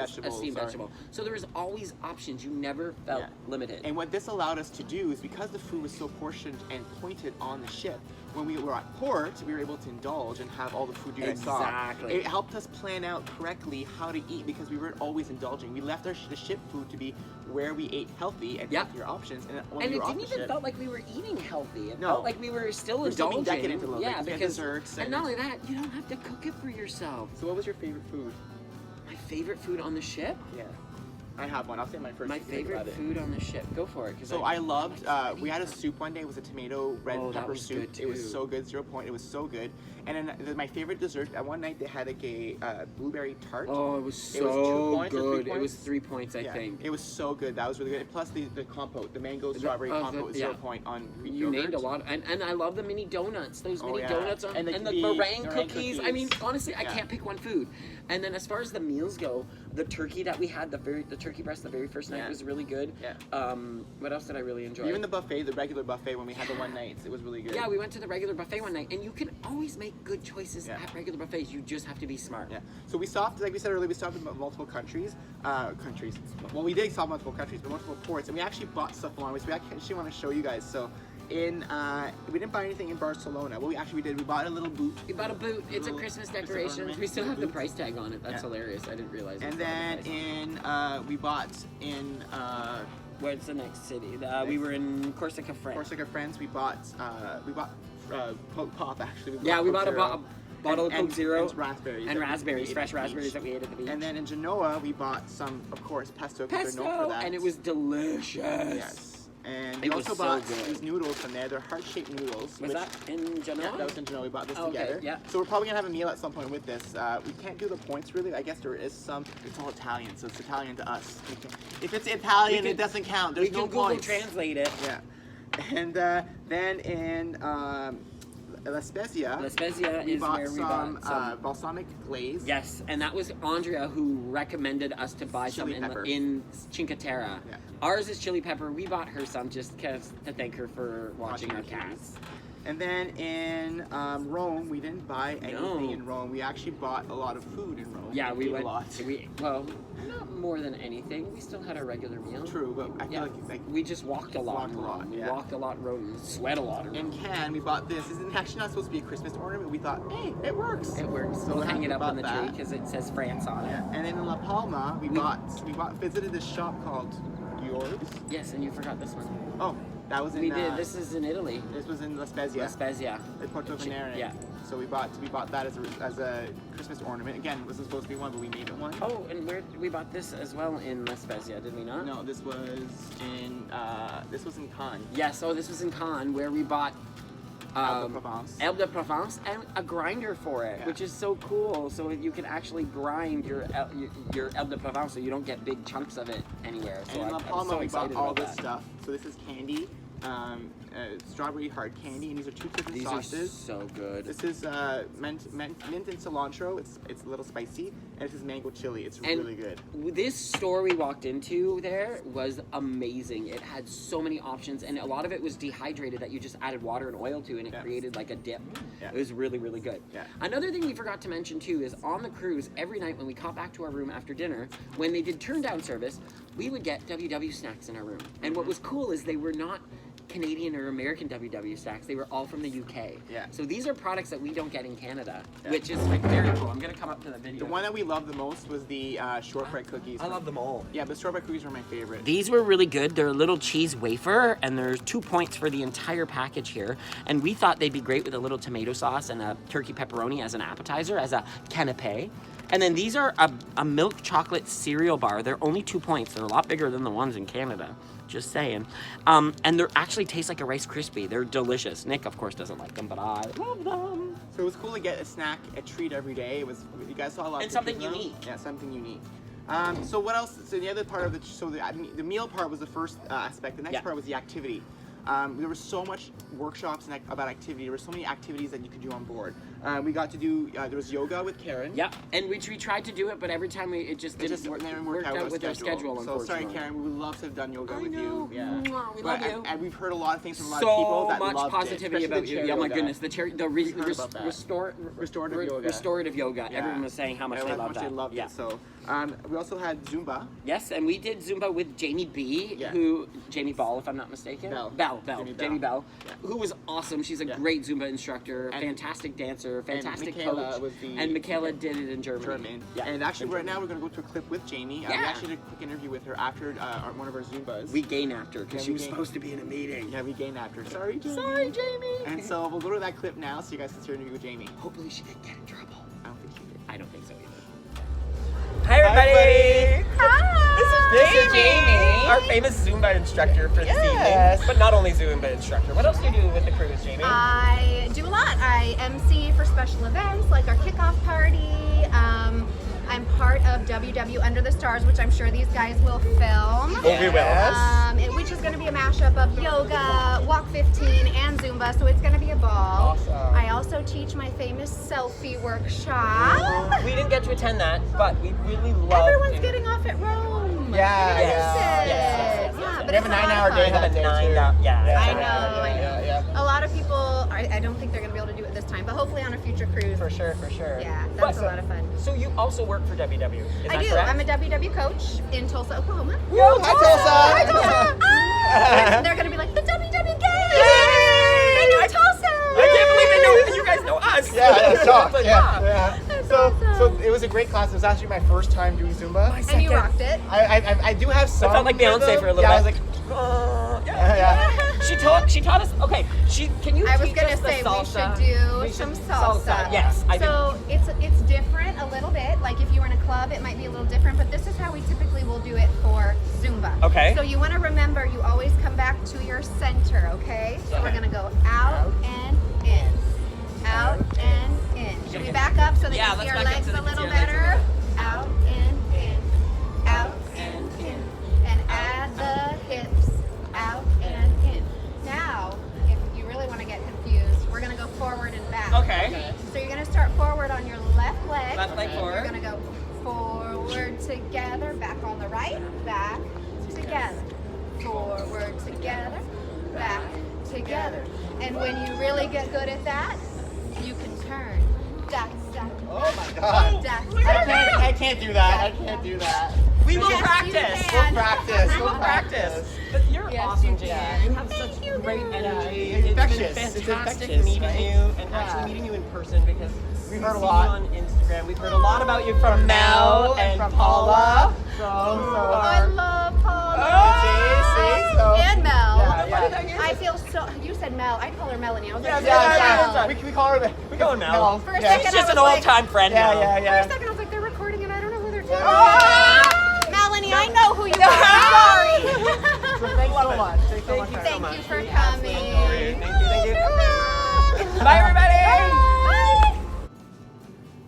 vegetable. So there was always options. You never felt limited. And what this allowed us to do is because the food was so portioned and pointed on the ship, when we were at port, we were able to indulge and have all the food you guys saw. It helped us plan out correctly how to eat because we weren't always indulging. We left the ship food to be where we ate healthy and healthier options. And it didn't even felt like we were eating healthy. It felt like we were still indulging. Decadent a little bit. Because desserts and not only that, you don't have to cook it for yourself. So what was your favorite food? My favorite food on the ship? Yeah. I have one. I'll say my first. My favorite food on the ship. Go for it. So I loved. We had a soup one day. It was a tomato red pepper soup. It was so good. 0 point. It was so good. And then my favorite dessert. One night they had like a blueberry tart. Oh, it was so good. It was 3 points, I think. It was so good. That was really good. Plus the compote, the mango strawberry compote, was 0 point on Greek yogurt. You named a lot, and I love the mini donuts. Those mini donuts and the meringue cookies. I mean, honestly, I can't pick one food. And then as far as the meals go, the turkey that we had, the turkey turkey breast the very first night was really good. Yeah. What else did I really enjoy? Even the buffet, the regular buffet when we had the one night, it was really good. Yeah, we went to the regular buffet one night, and you can always make good choices at regular buffets. You just have to be smart. Yeah. So we stopped, like we said earlier, we stopped in multiple countries. Well, we did stop multiple countries, but multiple ports, and we actually bought stuff along the way. So we actually want to show you guys. So we didn't buy anything in Barcelona. Well, we did. We bought a little boot. We bought a boot. It's a Christmas decoration. We still have the price tag on it. That's hilarious. I didn't realize. And then we bought in. Where's the next city? We were in Corsica, France. Corsica, France. We bought Coke Pop actually. We bought a bottle of Coke Zero and raspberries. And raspberries, fresh raspberries that we ate at the beach. And then in Genoa, we bought some, of course, pesto. Pesto, known for that. And it was delicious. Yes. And we also bought these noodles from there. They're heart-shaped noodles. Was that in Genoa? Yeah, that was in Genoa. We bought this okay, together. Yeah. So we're probably gonna have a meal at some point with this. We can't do the points really. I guess there is some. It's all Italian, so it's Italian to us. If it's Italian, it doesn't count. There's no Google points. Translate it. Yeah. And then in La Spezia, we bought some balsamic glaze. Yes, and that was Andrea who recommended us to buy some in Cinque Terre. Yeah. Ours is chili pepper. We bought her some just to thank her for watching our cats. And then in Rome, we didn't buy anything in Rome. We actually bought a lot of food in Rome. Yeah, we went a lot. Well, not more than anything. We still had our regular meal. True, but I feel like we just walked a lot. We walked a lot in Rome. And sweat a lot. In Cannes, we bought this. This is actually not supposed to be a Christmas ornament. We thought, hey, it works. It works. So we'll hang it up on the tree because it says France on it. And then in La Palma, we visited this shop called Yours. Yes, and you forgot this one. Oh. That was in. We did. This is in Italy. This was in La Spezia. La Spezia. In Porto Venere. Yeah. So we bought that as a Christmas ornament. Again, this was supposed to be one, but we made it one. Oh, and we bought this as well in La Spezia, did we not? No, this was in Cannes. Yes. Oh, this was in Cannes where we bought Herbe de Provence and a grinder for it, which is so cool. So you can actually grind your Herbe de Provence, so you don't get big chunks of it anywhere. So in La Palma, we bought all this stuff. So this is candy, strawberry hard candy, and these are two different sauces. These are so good. This is mint and cilantro. It's a little spicy, and this is mango chili. It's really good. This store we walked into there was amazing. It had so many options, and a lot of it was dehydrated that you just added water and oil to, and it created like a dip. Yeah. It was really, really good. Yeah. Another thing we forgot to mention too is on the cruise, every night when we got back to our room after dinner, when they did turn down service, we would get WW snacks in our room. And what was cool is they were not Canadian or American WW snacks. They were all from the UK. Yeah. So these are products that we don't get in Canada, which is like very cool. I'm gonna come up to the video. The one that we loved the most was the shortbread cookies. I love them all. Yeah, the strawberry cookies were my favorite. These were really good. They're a little cheese wafer, and there's 2 points for the entire package here. And we thought they'd be great with a little tomato sauce and a turkey pepperoni as an appetizer, as a canapé. And then these are a milk chocolate cereal bar. They're only 2 points. They're a lot bigger than the ones in Canada. Just saying. And they actually taste like a Rice Krispie. They're delicious. Nick, of course, doesn't like them, but I love them. So it was cool to get a snack, a treat every day. It was, you guys saw a lot. And something unique. Yeah, something unique. So what else? So the other part of the meal part was the first aspect. The next part was the activity. There was so much workshops about activity. There were so many activities that you could do on board. We got to do, there was yoga with Karen. Yeah, and we tried to do it, but every time it just didn't work out with our schedule, unfortunately. So sorry, Karen, we would love to have done yoga with you. Yeah. We love you. And we've heard a lot of things from a lot of people that loved it. So much positivity about you. Oh my goodness, the restorative yoga. Yeah. Everyone was saying how much they loved that. They loved it. So we also had Zumba. Yes, and we did Zumba with Jamie B, Jamie Ball, if I'm not mistaken. Jamie Bell, who was awesome. She's a great Zumba instructor, fantastic dancer, fantastic coach. And Michaela did it in Germany. Yeah. And actually, right now we're going to go to a clip with Jamie. We actually did a quick interview with her after one of our Zumbas. We gained after because she was supposed to be in a meeting. Yeah, we gained after. Sorry, Jamie. Sorry, Jamie. And so we'll go to that clip now so you guys can see our interview with Jamie. Hopefully she didn't get in trouble. I don't think she did. I don't think so either. Hi, everybody. Hi. This is Jamie, our famous Zumba instructor for this evening. But not only Zumba instructor. What else do you do with the cruise, Jamie? I do a lot. I MC for special events like our kickoff party. I'm part of WW Under the Stars, which I'm sure these guys will film. Oh, we will. Which is going to be a mashup of yoga, Walk 15, and Zumba, so it's going to be a ball. Awesome. I also teach my famous selfie workshop. We didn't get to attend that, but we really love Everyone's getting off at Rome. Zoom. Yeah, Yeah, but We have it's a a lot 9-hour of day fun. that day too. I know. A lot of people, I don't think they're going to be able to do it this time, but hopefully on a future cruise. For sure. Yeah, that's a lot of fun. So you also work for WW, is I that do. correct? I'm a WW coach in Tulsa, Oklahoma. Yo, hi Tulsa! Hi, Tulsa! Ah! They're going to be like, the WW gang! They know Tulsa! I can't believe they know you guys know us. So it was a great class. It was actually my first time doing Zumba. And you rocked it. I do have some. I felt like Beyonce for a little bit. I was like, She taught us. Okay, can you? I was teach gonna us the say salsa? we should do some salsa. Yes, So it's different a little bit. Like if you were in a club, it might be a little different. But this is how we typically will do it for Zumba. Okay. So you want to remember, you always come back to your center. Okay. So we're gonna go out and in, out and in. Should we back up so they can see our legs a little better? Out and in, out and in, and add the hips. Out and in. Now, if you really want to get confused, we're going to go forward and back. Okay. So you're going to start forward on your left leg. Left leg forward. You're going to go forward together, back on the right, back together. Forward together, back together. And when you really get good at that, you can turn. Da, da, oh my God. I can't do that. I can't do that. We will Yes, practice. you can. We'll practice. But you're awesome, Jamie. You have such great energy. It's infectious. been It's fantastic infectious, meeting right? you and actually meeting you in person because we've heard a seen lot. you on Instagram. We've heard a lot about you from Mel and from Paula. I love Paula. And Mel. I feel so. You said Mel. I call her Melanie. I was like, Yeah. We call her. We call her Mel. For a second, She's just I an was like- old-time friend. Mel. For a second, I was like, they're recording and I don't know who they're talking about. Melanie, I know who you are. Sorry. So thanks so much. Thank you for coming. Thank you. Bye, everybody.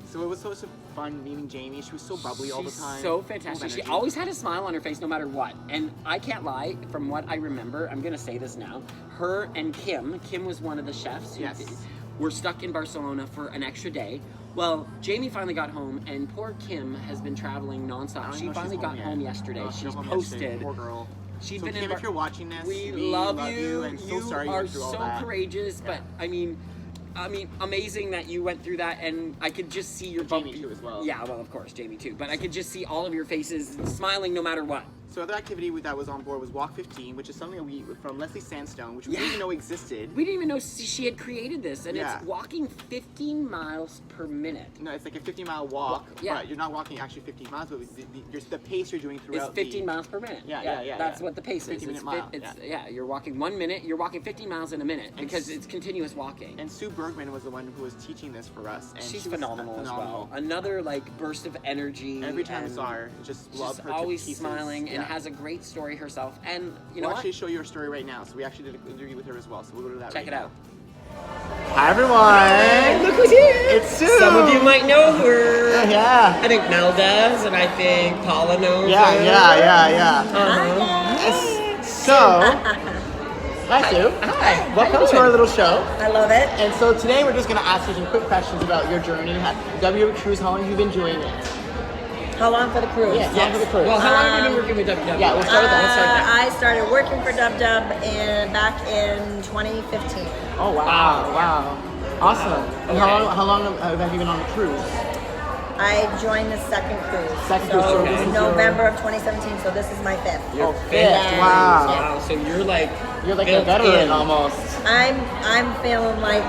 So it was so fun meeting Jamie. She was so bubbly all the time. She's so fantastic. She always had a smile on her face no matter what. And I can't lie, from what I remember, I'm going to say this now. Her and Kim was one of the chefs who were stuck in Barcelona for an extra day. Well, Jamie finally got home, and poor Kim has been traveling nonstop. She finally got home yesterday. She's posted. Poor girl. She's so been Kim, in if you're watching this, we love you. and so You sorry you are went through all so that. courageous, but I mean, amazing that you went through that, and I could just see your Jamie too as well. Yeah, well, of course, Jamie too. But I could just see all of your faces smiling no matter what. So other activity that was on board was Walk 15, which is something that we from Leslie Sandstone, which we didn't even know existed. We didn't even know she had created this, and Yeah. it's walking 15 miles per minute. No, it's like a 15-mile walk, but you're not walking actually 15 miles, but the pace you're doing throughout It's 15 miles per minute. Yeah. That's what the pace is. 15-minute It's mile. you're walking 1 minute, you're walking 15 miles in a minute because it's continuous walking. And Sue Bergman was the one who was teaching this for us. And She's she was phenomenal as well. Another like burst of energy. Every time I and saw her, just love her to always pieces. smiling and Yeah. has a great story herself. And you know we'll what? actually show you her story right now. So we actually did an interview with her as well. So we'll go to that. Check it out. Hi everyone. Look who's here. It's Sue. Some of you might know her. Yeah. I think Mel does, and I think Paula knows her. Yeah. Uh-huh. So, hi Sue. Hi. Welcome to our little show. I love it. And so today we're just going to ask you some quick questions about your journey. WW Cruise, how long have you been doing it? How long for the cruise? Yeah, how long for the cruise? Well, how long have you been working with WW? Yeah, we'll start with that. Let's start with that. I started working for DubDub back in 2015. Oh wow. Awesome. And how long have you been on the cruise? I joined the second cruise. So this is November of 2017, so this is my fifth. Your fifth. Wow. Wow. So you're like a built veteran in. almost. I'm feeling like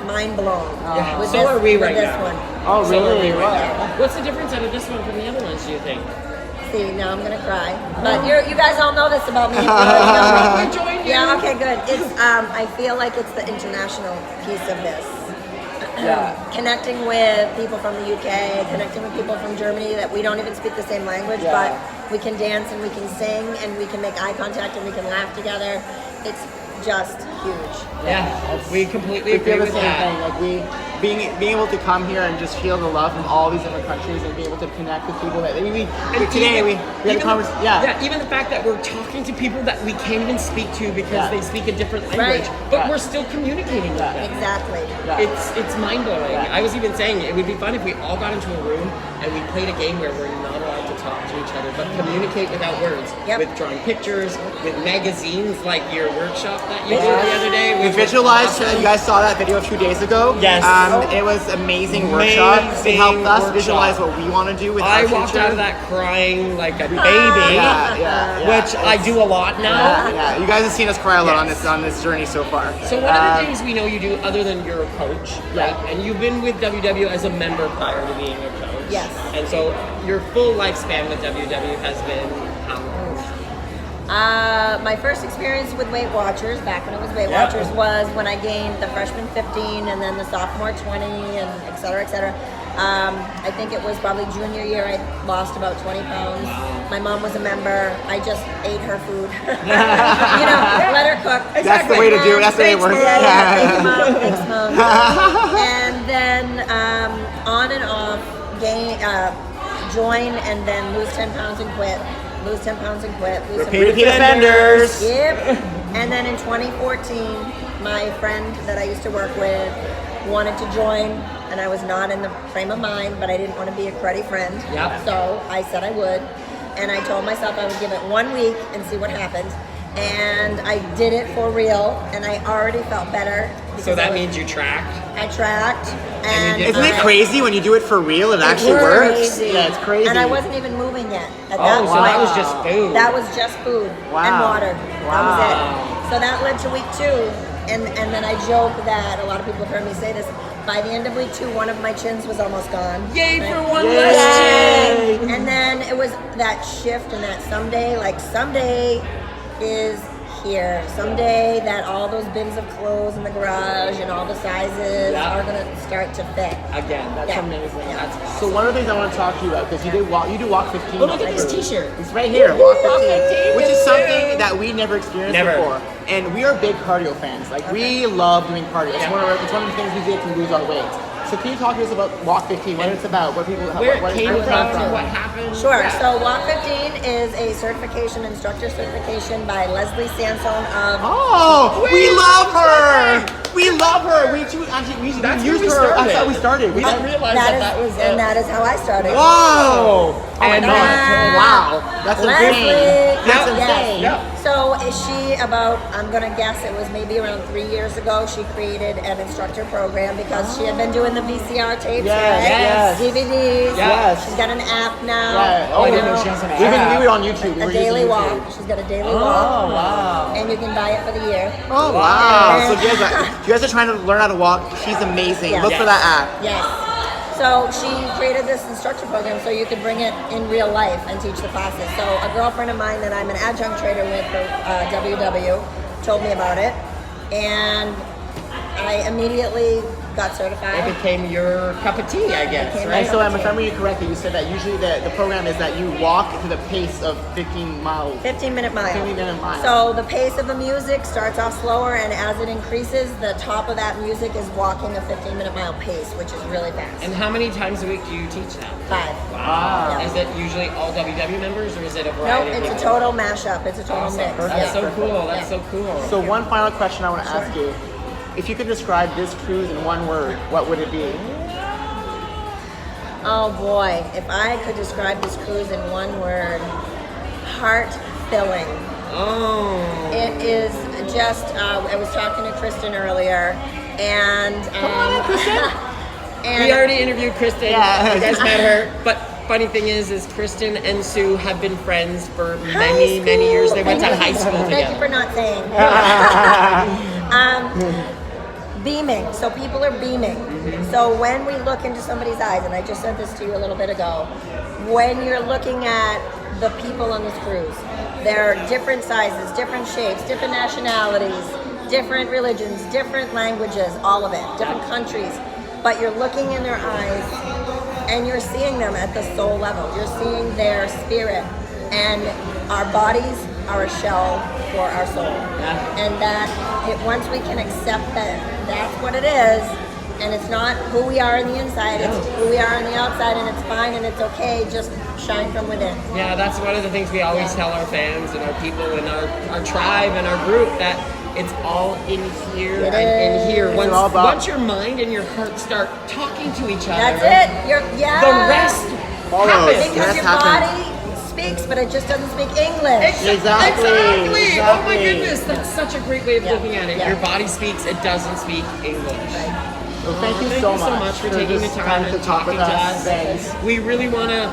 mind blown. Yeah. With So this, are we with right this now. one. Oh So are really? we right now. What's the difference out of this one from the other ones, do you think? See, now I'm gonna cry. But you guys all know this about me. We joined you. Yeah. Okay. Good. It's I feel like it's the international piece of this. Connecting with people from the UK, connecting with people from Germany that we don't even speak the same language, but we can dance and we can sing and we can make eye contact and we can laugh together. It's just huge. Yeah, we completely agree feel the with same that. thing. Like being able to come here and just feel the love from all these different countries and be able to connect with people that we had a conversation. Even the fact that we're talking to people that we can't even speak to because they speak a different language, but we're still communicating with them. Exactly. It's mind blowing. I was even saying it would be fun if we all got into a room and we played a game where we're not allowed to talk to to each other, but communicate without words. With drawing pictures, with magazines like your workshop that you did the other day. We visualized, you guys saw that video a few days ago. Yes. It was amazing workshop. It helped us visualize what we want to do with our future. I walked out of that crying like a baby, which I do a lot now. Yeah, you guys have seen us cry a lot on this journey so far. So one of the things we know you do, other than you're a coach, right? And you've been with WW as a member prior to being a coach. Yes. And so your full lifespan with WW has been how long? My first experience with Weight Watchers, back when it was Weight Watchers, was when I gained the freshman 15 and then the sophomore 20 and et cetera, et cetera. I think it was probably junior year I lost about 20 pounds. My mom was a member. I just ate her food. Let her cook. That's the way to do it. That's the way it works. Thank you, Mom. Thanks, Mom. And then on and off, join and then lose 10 pounds and quit. Lose 10 pounds and quit. Repeat offenders. Yep. And then in 2014, my friend that I used to work with wanted to join, and I was not in the frame of mind, but I didn't want to be a cruddy friend. Yep. So I said I would, and I told myself I would give it 1 week and see what happened. And I did it for real, and I already felt better. So that means you tracked? I tracked. And isn't it crazy when you do it for real? It actually works. Crazy. Yeah, it's crazy. And I wasn't even moving yet. At that point. That was just food. That was just food and water. That was it. So that led to week 2. And then I joke that a lot of people have heard me say this. By the end of week 2, one of my chins was almost gone. Yay for one less chin! And then it was that shift and that someday is here. Someday that all those bins of clothes in the garage and all the sizes are going to start to fit. Again, that's amazing. Yeah. That's So one of the things I want to talk to you about, because you do walk 15. Oh, look at this t-shirt. It's right here, walk 15, which is something that we never experienced before. And we are big cardio fans. Like we love doing cardio. It's one of the things we do to lose our weight. So can you talk to us about Walk 15? What it's about? What people? Where what it came from? from? What happened? Sure. Yeah. So Walk 15 is a instructor certification by Leslie Sansone of. Oh, we love her. We love her. We used her. That's how we started. We didn't realize that was. And that is how I started. Whoa! Oh my And, God! Wow, that's insane. That's insane. Yes. So is she about? I'm gonna guess it was maybe around 3 years ago. She created an instructor program because she had been doing the VCR tapes, DVDs. Yes. She's got an app now. Yeah. Oh, I didn't know she has an app. We were on YouTube. A daily walk. She's got a daily walk. Oh wow! And you can buy it for the year. Oh wow! So if you guys are trying to learn how to walk, she's amazing. Yes. Look for that app. Yes. So she created this instructor program so you could bring it in real life and teach the classes. So a girlfriend of mine that I'm an adjunct trader with for WW told me about it, and I immedially got certified. It became your cup of tea, I guess, right? And so, if I remember you correctly, you said that usually the program is that you walk to the pace of 15 miles. 15-minute mile. 15-minute mile. So the pace of the music starts off slower, and as it increases, the top of that music is walking a 15-minute mile pace, which is really fast. And how many times a week do you teach that? 5. Wow. Yeah. Is it usually all WW members, or is it a Nope, variety? it's of a people? total mashup. It's a total mix. That's so cool. That's so cool. So one final question I want to ask you. If you could describe this cruise in one word, what would it be? Oh boy, if I could describe this cruise in one word, heart-filling. Oh. It is just, I was talking to Kristen earlier, and... Come on, Kristen! And we already interviewed Kristen. Yeah. You guys met her. But funny thing is Kristen and Sue have been friends for many, many years. They went to high school together. Thank you for not saying. Beaming. So people are beaming. So when we look into somebody's eyes, and I just said this to you a little bit ago, when you're looking at the people on this cruise, they're different sizes, different shapes, different nationalities, different religions, different languages, all of it, different countries. But you're looking in their eyes and you're seeing them at the soul level. You're seeing their spirit. And our bodies are a shell for our soul. And that once we can accept that that's what it is, and it's not who we are on the inside, it's who we are on the outside, and it's fine and it's okay, just shine from within. Yeah, that's one of the things we always tell our fans and our people and our tribe and our group, that it's all in here and in here. Once your mind and your heart start talking to each other, that's it. The rest happens. Because your body speaks, but it just doesn't speak English. Exactly. Exactly. Oh my goodness, that's such a great way of looking at it. Yeah. Your body speaks, it doesn't speak English. Well, thank you so much for taking the time and talking to us. Thanks. We really want to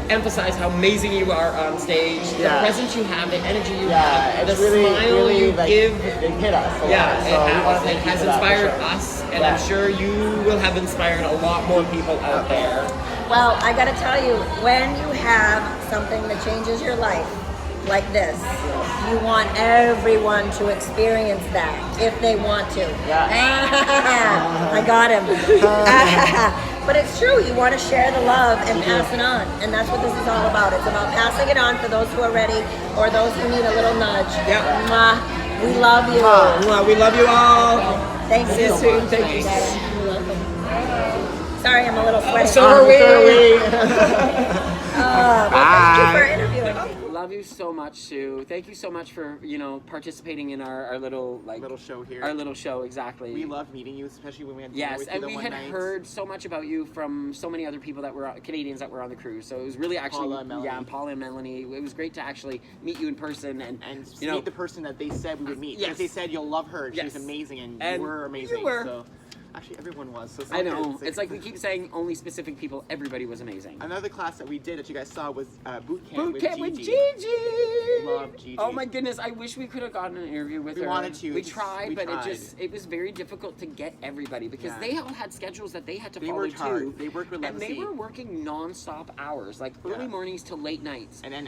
emphasize how amazing you are on stage, the presence you have, the energy you have, the smile you give. It hit us a lot. It has inspired us, and I'm sure you will have inspired a lot more people out there. Well, I gotta tell you, when you have something that changes your life, like this, you want everyone to experience that, if they want to. I got him. But it's true, you want to share the love and pass it on, and that's what this is all about. It's about passing it on for those who are ready, or those who need a little nudge. Mwah. We love you. Mwah. We love you all. Thanks. See you soon. Thank you. Sorry, I'm a little sweaty. So are we. Well, thank you for interviewing me. Love you so much, Sue. Thank you so much for participating in our little show here. Our little show, exactly. We love meeting you, especially when we had dinner with you and the we one had night. heard so much about you from so many other people that were Canadians that were on the cruise. So it was really actually Paula and Melanie. and Paula and Melanie. It was great to actually meet you in person and meet the person that they said we would meet. Yes. Because they said you'll love her. And she was amazing, and you were amazing. You were. So. Actually, everyone was. So I know. It's like we keep saying only specific people. Everybody was amazing. Another class that we did that you guys saw was boot Boot camp with Gigi. Gigi. Love Gigi. Oh my goodness! I wish we could have gotten an interview with her. We wanted to. We tried, but tried. it was very difficult to get everybody because they all had schedules that they had to They follow worked too. hard. They worked relentlessly. And they were working non-stop hours, like early mornings till late nights. And then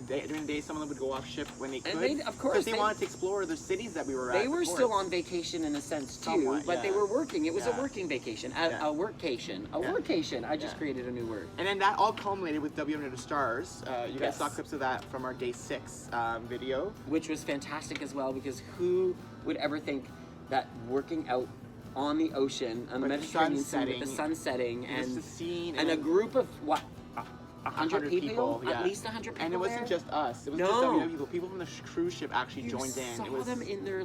during the day, some of them would go off shift when they could. And they, of course, because they wanted to explore the cities that we were at. They were of still course. on vacation in a sense too, Somewhat, but they yeah. were working. It was a Yeah. working vacation, a workcation, a workcation. I just created a new word. And then that all culminated with W Under the Stars. You guys Yes. saw clips of that from our day 6 video. Which was fantastic as well, because who would ever think that working out on the ocean, on the With the Mediterranean sun Sea, with the sun setting, just and the scene, and a and group of what? 100 people? yeah. At least 100 people. And it wasn't there? just us. It was No. just WW people. People from the cruise ship actually You joined in. saw It was them in their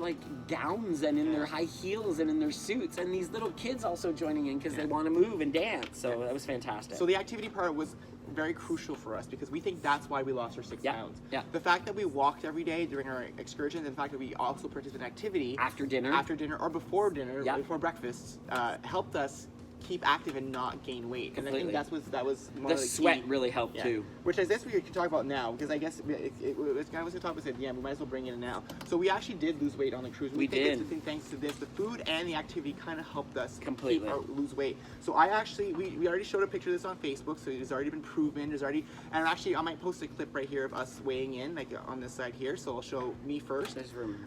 gowns and in their high heels and in their suits, and these little kids also joining in because they want to move and dance. So that was fantastic. So the activity part was very crucial for us because we think that's why we lost our 6 pounds. Yeah. The fact that we walked every day during our excursions, and the fact that we also participated in activity after dinner or before dinner, before breakfast, helped us keep active and not gain weight. And I think that was one the of the sweat key. really helped too. Which I guess we could talk about now because I guess I was going to talk about it. Yeah, we might as well bring it in now. So we actually did lose weight on the cruise. We think did. It's thanks to this, the food and the activity kind of helped us Completely. lose weight. So I actually we already showed a picture of this on Facebook, so it's already been proven. And actually I might post a clip right here of us weighing in, like on this side here. So I'll show me first. There's room.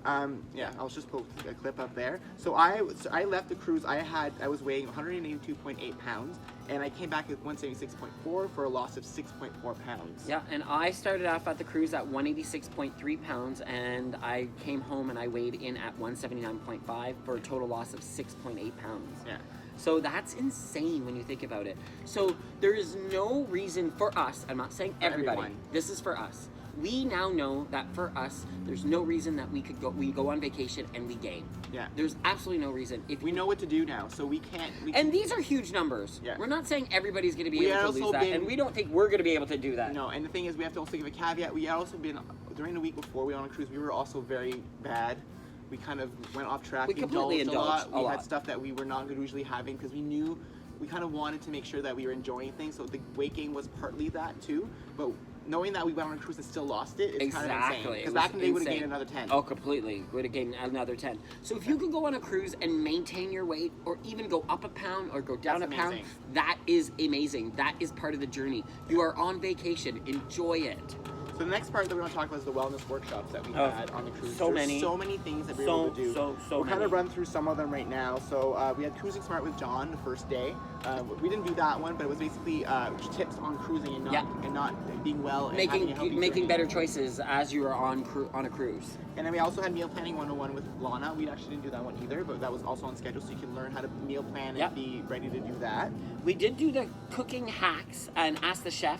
Yeah, I'll just post a clip up there. So I left the cruise. I was weighing 182.8 pounds. And I came back at 176.4 for a loss of 6.4 pounds. Yeah, and I started off at the cruise at 186.3 pounds, and I came home and I weighed in at 179.5 for a total loss of 6.8 pounds. Yeah. So that's insane when you think about it. So there is no reason for us, I'm not saying everybody, everyone. this is for us. We now know that for us, there's no reason that we go on vacation and we gain. Yeah. There's absolutely no reason. If we know what to do now, so we can't. And these are huge numbers. Yeah. We're not saying everybody's going to be We able to also lose that, been- and we don't think we're going to be able to do that. No, and the thing is, we have to also give a caveat. We had also been, during the week before we went on a cruise, we were also very bad. We kind of went off track. We completely indulged a lot. We had stuff that we were not usually having because we knew we kind of wanted to make sure that we were enjoying things. So the weight gain was partly that too. But knowing that we went on a cruise and still lost it, it's kind of insane. Because back in the day, we would have gained another 10. Oh, completely. Would have gained another 10. So if you can go on a cruise and maintain your weight, or even go up a pound or go down That's a pound, amazing. that is amazing. That is part of the journey. You are on vacation. Enjoy it. So the next part that we're going to talk about is the wellness workshops that we had on the cruise. So There's many. so many things that we were able to do. So we'll kind many. of run through some of them right now. So we had Cruising Smart with John the first day. We didn't do that one, but it was basically tips on cruising and not being well and having a healthy Making journey. better choices as you are on a cruise. And then we also had Meal Planning 101 with Lana. We actually didn't do that one either, but that was also on schedule, so you can learn how to meal plan and be ready to do that. We did do the cooking hacks and Ask the Chef,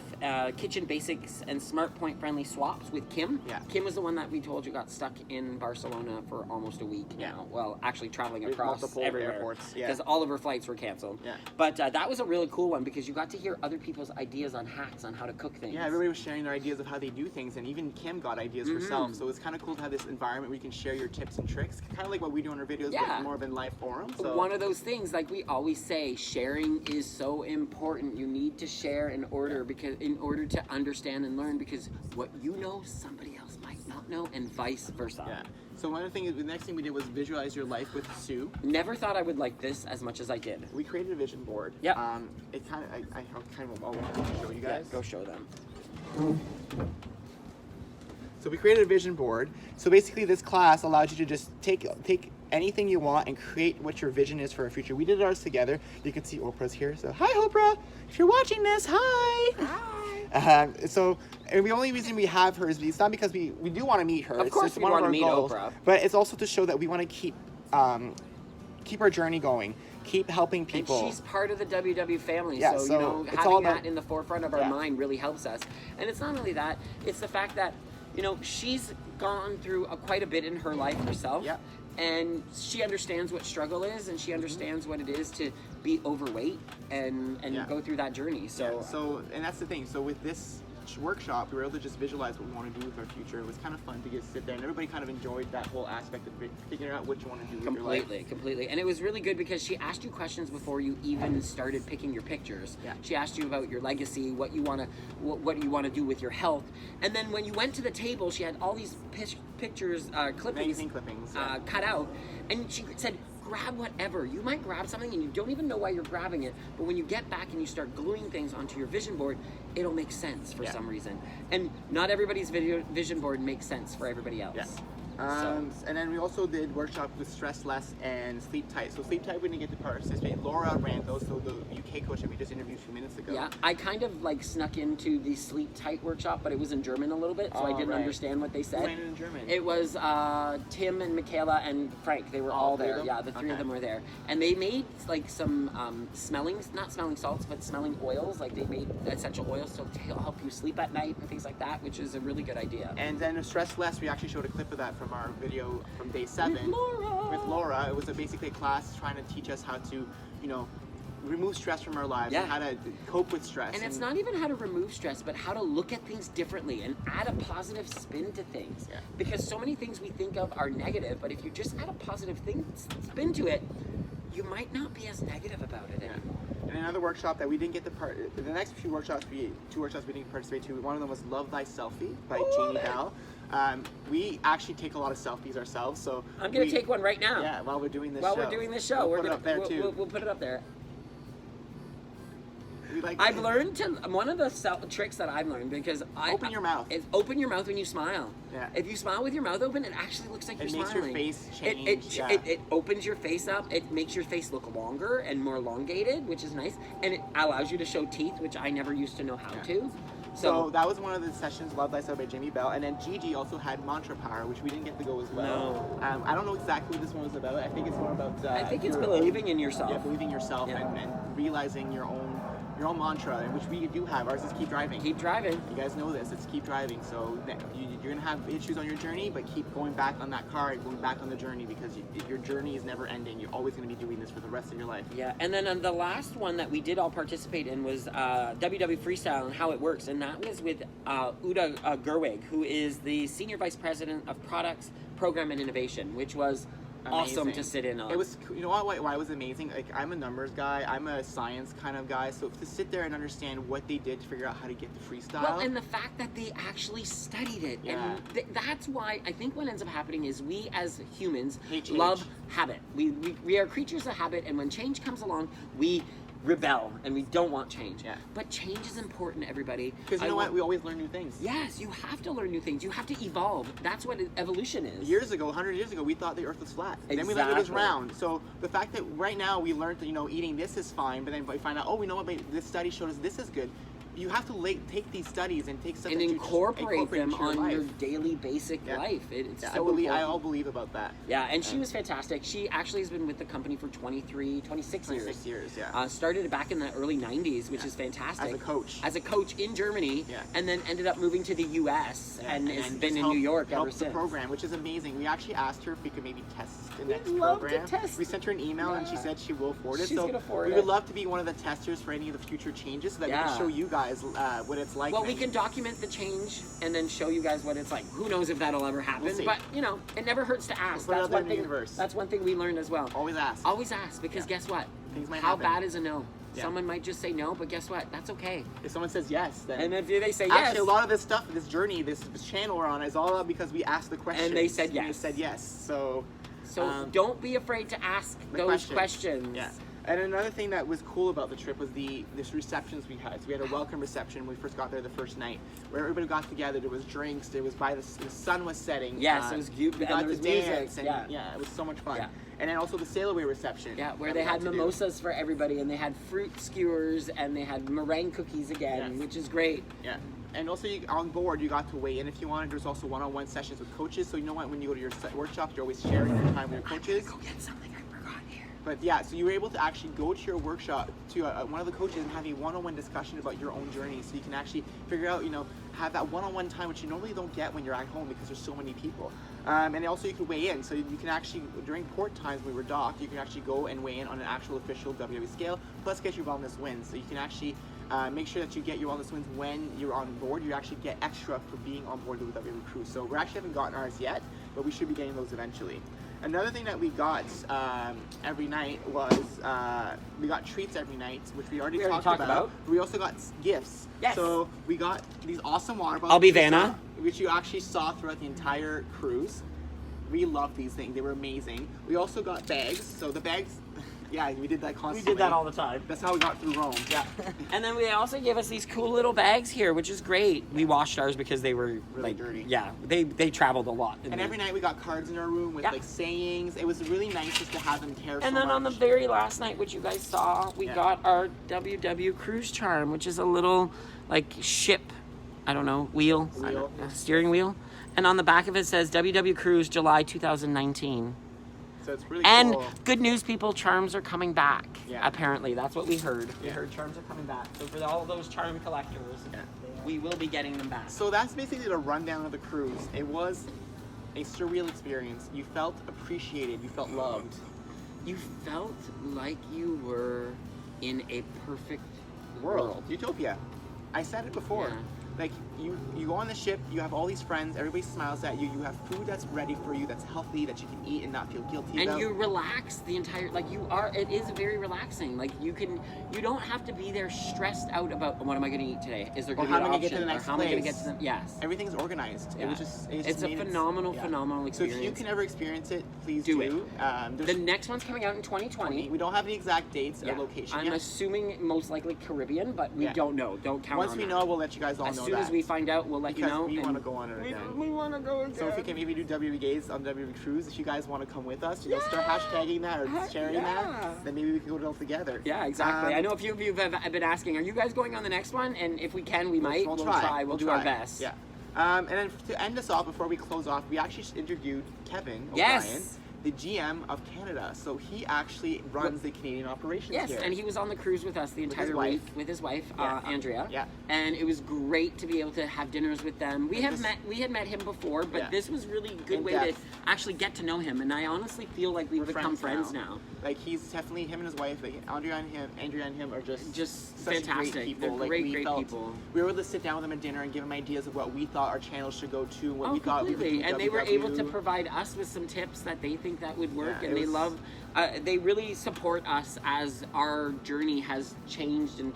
kitchen basics, and smart point friendly swaps with Kim. Yeah. Kim was the one that we told you got stuck in Barcelona for almost a week now. Well, actually traveling across multiple everywhere airports, because all of her flights were canceled. Yeah. But that was a really cool one because you got to hear other people's ideas on hacks on how to cook things. Yeah, everybody was sharing their ideas of how they do things, and even Kim got ideas herself. So it's kind of cool to have this environment where you can share your tips and tricks, kind of like what we do in our videos, but more of in live forum. So one of those things, like we always say, sharing is so important. You need to share in order to understand and learn, because what you know, somebody else might not know, and vice versa. Yeah. So one of the things, the next thing we did was visualize your life with Sue. Never thought I would like this as much as I did. We created a vision board. Yeah. It kind of, I kind of want to show you guys. Yeah, go show them. So we created a vision board. So basically this class allows you to just take anything you want and create what your vision is for a future. We did ours together. You can see Oprah's here. So hi Oprah, if you're watching this, hi. Hi. And the only reason we have her is it's not because we do want to meet her. Of course, it's we one want of to our meet goals, Oprah. but it's also to show that we want to keep our journey going. Keep helping people. And she's part of the WW family, Yeah, so so you know, it's having all that about- in the forefront of our mind really helps us. And it's not only that; it's the fact that, you know, she's gone through quite a bit in her life herself. Yeah. And she understands what struggle is, and she understands what it is to be overweight and go through that journey. So, and that's the thing. So with this workshop, we were able to just visualize what we want to do with our future. It was kind of fun to just sit there, and everybody kind of enjoyed that whole aspect of figuring out what you want to do with your life. Completely. And it was really good because she asked you questions before you even started picking your pictures. Yeah. She asked you about your legacy, what you want to do with your health. And then when you went to the table, she had all these pictures, clippings, cut out. And she said, grab whatever. You might grab something and you don't even know why you're grabbing it, but when you get back and you start gluing things onto your vision board, it'll make sense for some reason. And not everybody's vision board makes sense for everybody else. Yeah. And then we also did workshops with Stress Less and Sleep Tight. So Sleep Tight we didn't get to participate. Laura ran those, so the UK coach that we just interviewed a few minutes ago. Yeah, I kind of like snuck into the Sleep Tight workshop, but it was in German a little bit, so I didn't understand what they said. Who ran it in German? It was Tim and Michaela and Frank. They were all there. Yeah, the three of them were there. And they made like some not smelling salts, but smelling oils. Like they made essential oils to help you sleep at night and things like that, which is a really good idea. And then Stress Less, we actually showed a clip of that from our video from day 7 with Laura. It was basically a class trying to teach us how to, you know, remove stress from our lives and how to cope with stress. And it's not even how to remove stress, but how to look at things differently and add a positive spin to things. Yeah. Because so many things we think of are negative, but if you just add a positive spin to it, you might not be as negative about it anymore. And another workshop that we didn't get the next few workshops, two workshops we didn't participate to. One of them was Love Thy Selfie by Jeannie Bell. We actually take a lot of selfies ourselves, so I'm gonna take one right now. Yeah, while we're doing this. We'll put it up there too. We'll put it up there. I've learned one of the tricks that I've learned because open your mouth. Is open your mouth when you smile. Yeah. If you smile with your mouth open, it actually looks like you're smiling. It makes your face change. It opens your face up. It makes your face look longer and more elongated, which is nice, and it allows you to show teeth, which I never used to know how to. So that was one of the sessions, Love Thyself by Jamie Bell, and then Gigi also had Mantra Power, which we didn't get to go as well. No. I don't know exactly what this one was about. I think it's more about. I think it's believing in yourself. Yeah, believing yourself and realizing your own mantra, and which we do have. Ours is keep driving. Keep driving. You guys know this. It's keep driving. So you're gonna have issues on your journey, but keep going back on that car and going back on the journey because your journey is never ending. You're always gonna be doing this for the rest of your life. Yeah, and then the last one that we did all participate in was WW Freestyle and how it works, and that was with Uda Gerwig, who is the Senior Vice President of Products, Program, and Innovation, which was awesome amazing. to sit in on. It was, you know why it was amazing? Like, I'm a numbers guy, I'm a science kind of guy, so to sit there and understand what they did to figure out how to get the freestyle. Well, and the fact that they actually studied it. Yeah. And that's why I think what ends up happening is we as humans hate change. love habit. We are creatures of habit, and when change comes along, we rebel and we don't want change. Yeah. But change is important, everybody. Because you know what? We always learn new things. Yes, you have to learn new things. You have to evolve. That's what evolution is. Years ago, 100 years ago, we thought the earth was flat. Then we learned it was round. So the fact that right now we learned that, you know, eating this is fine, but then we find out, oh, we know what this study showed us this is good. you have to take these studies and take stuff and that incorporate them into your on life. your daily basic life. It's so I important. all believe about that. Yeah, and she was fantastic. She actually has been with the company for 26 years. 26 years, yeah. Started back in the early 90s, which is fantastic. As a coach in Germany, and then ended up moving to the U.S. and has been in helped, New York ever helped since. the program, which is amazing. We actually asked her if we could maybe test the next love to program. test. We sent her an email and she said she will forward it. She's gonna forward we it. would love to be one of the testers for any of the future changes so that we can show you guys what it's like. Well, we can document the change and then show you guys what it's like. Who knows if that'll ever happen? We'll see. But you know, it never hurts to ask. Put it out there in the universe. That's one thing we learned as well. Always ask. Always ask, because guess what? Things might How happen. bad is a no? Yeah. Someone might just say no, but guess what? That's okay. If someone says yes, then and if they say yes, actually a lot of this stuff, this journey, this channel we're on is all about because we asked the questions and they said yes. They said yes. So don't be afraid to ask those questions. Yeah. And another thing that was cool about the trip was this receptions we had. So we had a welcome reception when we first got there the first night, where everybody got together. There was drinks. There was the sun was setting. Yes, it was cute. We And got there to was music. dance. And yeah, it was so much fun. Yeah. And then also the sail away reception. Yeah, where that they we got had to do. mimosas for everybody, and they had fruit skewers, and they had meringue cookies again, which is great. Yeah. And also on board, you got to weigh in if you wanted. There's also one-on-one sessions with coaches. So you know what, when you go to your workshops, you're always sharing your time with your coaches. Go get something I forgot here. But yeah, so you were able to actually go to your workshop to one of the coaches and have a one-on-one discussion about your own journey. So you can actually figure out, have that one-on-one time, which you normally don't get when you're at home because there's so many people. And also you could weigh in. So you can actually, during port times when we were docked, you can actually go and weigh in on an actual official WWE scale, plus get your wellness wins. So you can actually make sure that you get your wellness wins when you're on board. You actually get extra for being on board the WWE cruise. So we actually haven't gotten ours yet, but we should be getting those eventually. Another thing that we got every night was we got treats every night, which we already talked about. We also got gifts. Yes. So we got these awesome water bottles. I'll be Vanna. Which you actually saw throughout the entire cruise. We loved these things. They were amazing. We also got bags. So the bags, yeah, we did that constantly. We did that all the time. That's how we got through Rome. Yeah. And then they also gave us these cool little bags here, which is great. We washed ours because they were really dirty. Yeah, they traveled a lot. And every night we got cards in our room with like sayings. It was really nice just to have them care And so then much. on the very last night, which you guys saw, we got our WW cruise charm, which is a little like ship, I don't know, wheel. Steering wheel. And on the back of it says WW Cruise July 2019. So it's really and cool. good news, people, charms are coming back. Yeah. Apparently, that's what we heard. We heard charms are coming back. So for all of those charm collectors, we will be getting them back. So that's basically the rundown of the cruise. It was a surreal experience. You felt appreciated. You felt loved. You felt like you were in a perfect world. Utopia. I said it before. Yeah. Like you go on the ship, you have all these friends, everybody smiles at you, you have food that's ready for you, that's healthy, that you can eat and not feel guilty about. And you relax the entire, it is very relaxing. Like you don't have to be there stressed out about what am I going to eat today? Is there going to be an option? Get to the next how am I going to get to them? Yes. Everything's organized. Yeah. It was just, it's a phenomenal experience. So if you can ever experience it, please do it. The next one's coming out in 2020. We don't have the exact dates or location I'm yet. assuming most likely Caribbean, but we don't know. Don't count Once on we that. know, we'll let you guys all know that. As soon as we find out, we'll let you know. We want to go on it again. We want to go again. So if we can maybe do WB Gays on WB Cruise, if you guys want to come with us, start hashtagging that or sharing that, then maybe we can go all together. Yeah, exactly. I know a few of you have been asking, are you guys going on the next one? And if we can, we might. We'll try. We'll do our best. Yeah. And then to end us off, before we close off, we actually interviewed Kevin O'Brien, the GM of Canada. So he actually runs the Canadian operations here. Yes, and he was on the cruise with us the entire week with his wife, Andrea. Yeah. And it was great to be able to have dinners with them. We had met him before, but this was really a good way to actually get to know him. And I honestly feel like we've become friends now. Like he's definitely, him and his wife, like Andrea and him are just such fantastic. Great people. They're great people. We were able to sit down with them at dinner and give them ideas of what we thought our channel should go to, what we thought we would do. And they were able to provide us with some tips that they think that would work, and they really support us as our journey has changed and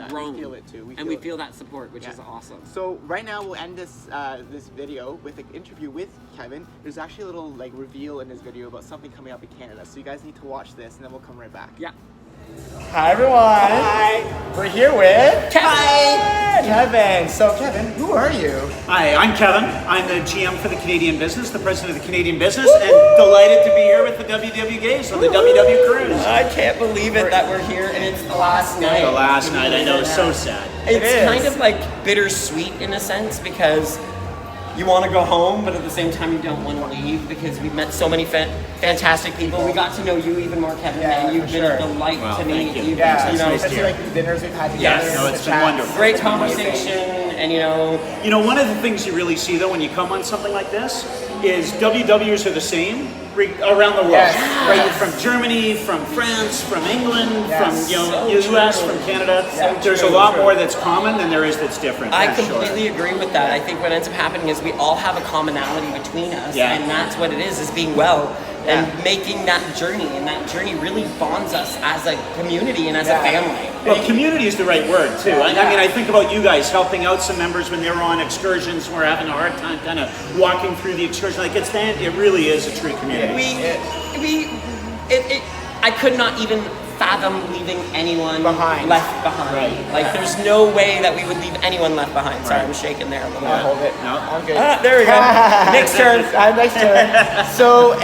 grown. We feel it too. We feel that support, which is awesome. So right now we'll end this video with an interview with Kevin. There's actually a little reveal in this video about something coming up in Canada. So you guys need to watch this, and then we'll come right back. Yeah. Hi everyone. Hi. We're here with Kevin. So Kevin, who are you? Hi, I'm Kevin. I'm the GM for the Canadian business, the president of the Canadian business, and delighted to be here with the WW Gays on the WW Cruise. I can't believe it that we're here and it's the last night. The last night, I know, so sad. It's kind of like bittersweet in a sense because you want to go home, but at the same time you don't want to leave because we've met so many fantastic people. We got to know you even more, Kevin, and you've been a delight to meet. You know, especially like the dinners we've had together. Yes, no, it's been wonderful. Great conversation, and you know, one of the things you really see though when you come on something like this is WWs are the same around the world. Yes. Right, from Germany, from France, from England, from US, from Canada. There's a lot more that's common than there is that's different. I completely agree with that. I think what ends up happening is we all have a commonality between us, and that's what it is being well and making that journey, and that journey really bonds us as a community and as a family. Well, community is the right word too. I mean, I think about you guys helping out some members when they were on excursions. We're having a hard time kind of walking through the excursion. Like it really is a true community. I could not even fathom leaving anyone left behind. Right. Like, there's no way that we would leave anyone left behind. Sorry, I'm shaking there a little bit. I'll hold it. No, I'm good. There we go. Next turn. Next turn. So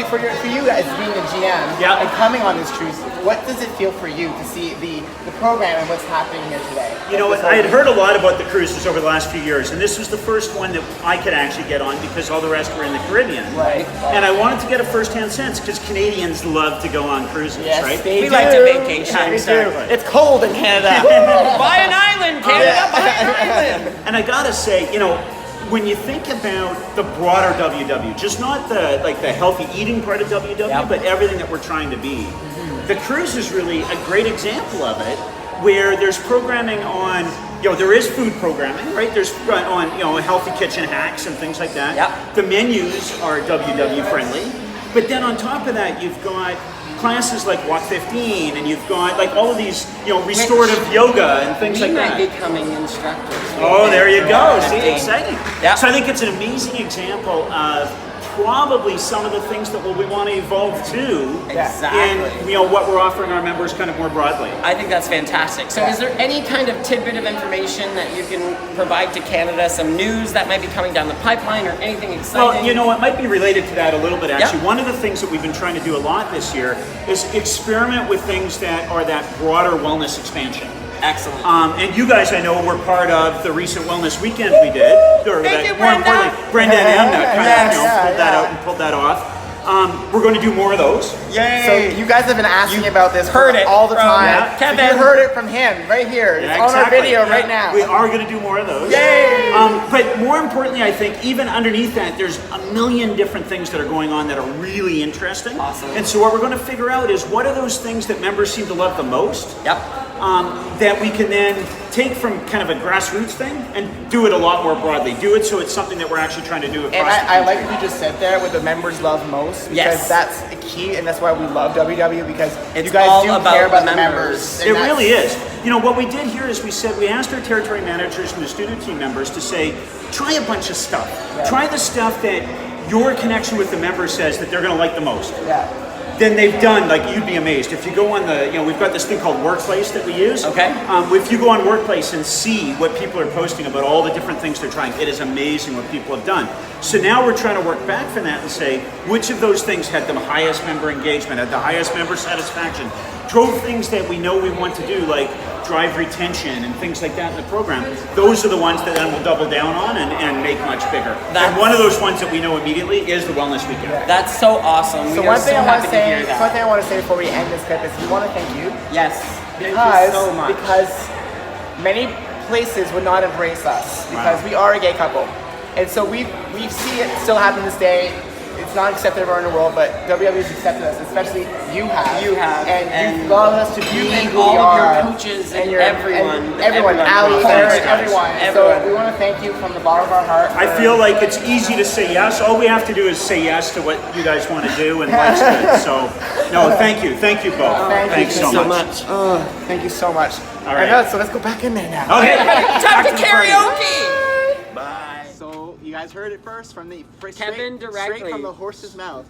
for you as being a GM and coming on this cruise, what does it feel for you to see the program and what's happening here today? You know, I had heard a lot about the cruises over the last few years, and this was the first one that I could actually get on because all the rest were in the Caribbean. Right. And I wanted to get a first-hand sense because Canadians love to go on cruises, right? We like to vacation. It's cold in Canada. Buy an island, Canada. Buy an island. And I gotta say, when you think about the broader WW, just not the healthy eating part of WW, but everything that we're trying to be, the cruise is really a great example of it, where there's programming on, there is food programming, right? There's on, healthy kitchen hacks and things like that. The menus are WW friendly, but then on top of that, you've got classes like Walk 15, and you've got like all of these, restorative yoga and things like that. We might be becoming instructors. Oh, there you go. See, exciting. So I think it's an amazing example of probably some of the things that we want to evolve to in what we're offering our members kind of more broadly. I think that's fantastic. So is there any kind of tidbit of information that you can provide to Canada, some news that might be coming down the pipeline or anything exciting? Well, it might be related to that a little bit actually. One of the things that we've been trying to do a lot this year is experiment with things that are that broader wellness expansion. Excellent. And you guys, I know, were part of the recent wellness weekend we did. Thank you, more importantly, Brenda and Emma kind of pulled that out and pulled that off. We're going to do more of those. Yay! So you guys have been asking about this all the time. Kevin. So you heard it from him right here. It's on our video right now. We are going to do more of those. Yay! But more importantly, I think even underneath that, there's a million different things that are going on that are really interesting. Awesome. And so what we're going to figure out is what are those things that members seem to love the most. That we can then take from kind of a grassroots thing and do it a lot more broadly. Do it so it's something that we're actually trying to do across the country. I like what you just said there, what the members love most, because that's the key, and that's why we love WW, because you guys do care about the members. It really is. What we did here is we asked our territory managers and the student team members to say, try a bunch of stuff. Try the stuff that your connection with the members says that they're going to like the most. Then they've done, like, you'd be amazed. If you go on we've got this thing called Workplace that we use. If you go on Workplace and see what people are posting about all the different things they're trying, it is amazing what people have done. So now we're trying to work back from that and say, which of those things had the highest member engagement, had the highest member satisfaction, drove things that we know we want to do, like drive retention and things like that in the program. Those are the ones that then we'll double down on and make much bigger. And one of those ones that we know immediately is the Wellness Weekend. That's so awesome. So one thing I want to say before we end this clip is we want to thank you. Yes. Thank you so much. Because many places would not embrace us because we are a gay couple. And so we see it still happen this day. It's not accepted everywhere in the world, but WW has accepted us, especially you have. And you love us to be who we are. All of your coaches and everyone. Ali, Eric, everyone. So we want to thank you from the bottom of our heart. I feel like it's easy to say yes. All we have to do is say yes to what you guys want to do, and life's good. So, no, thank you. Thank you both. Thanks so much. Thank you so much. All right. So let's go back in there now. Okay. Time to karaoke. So you guys guys heard it first from Kevin directly. straight from the horse's mouth.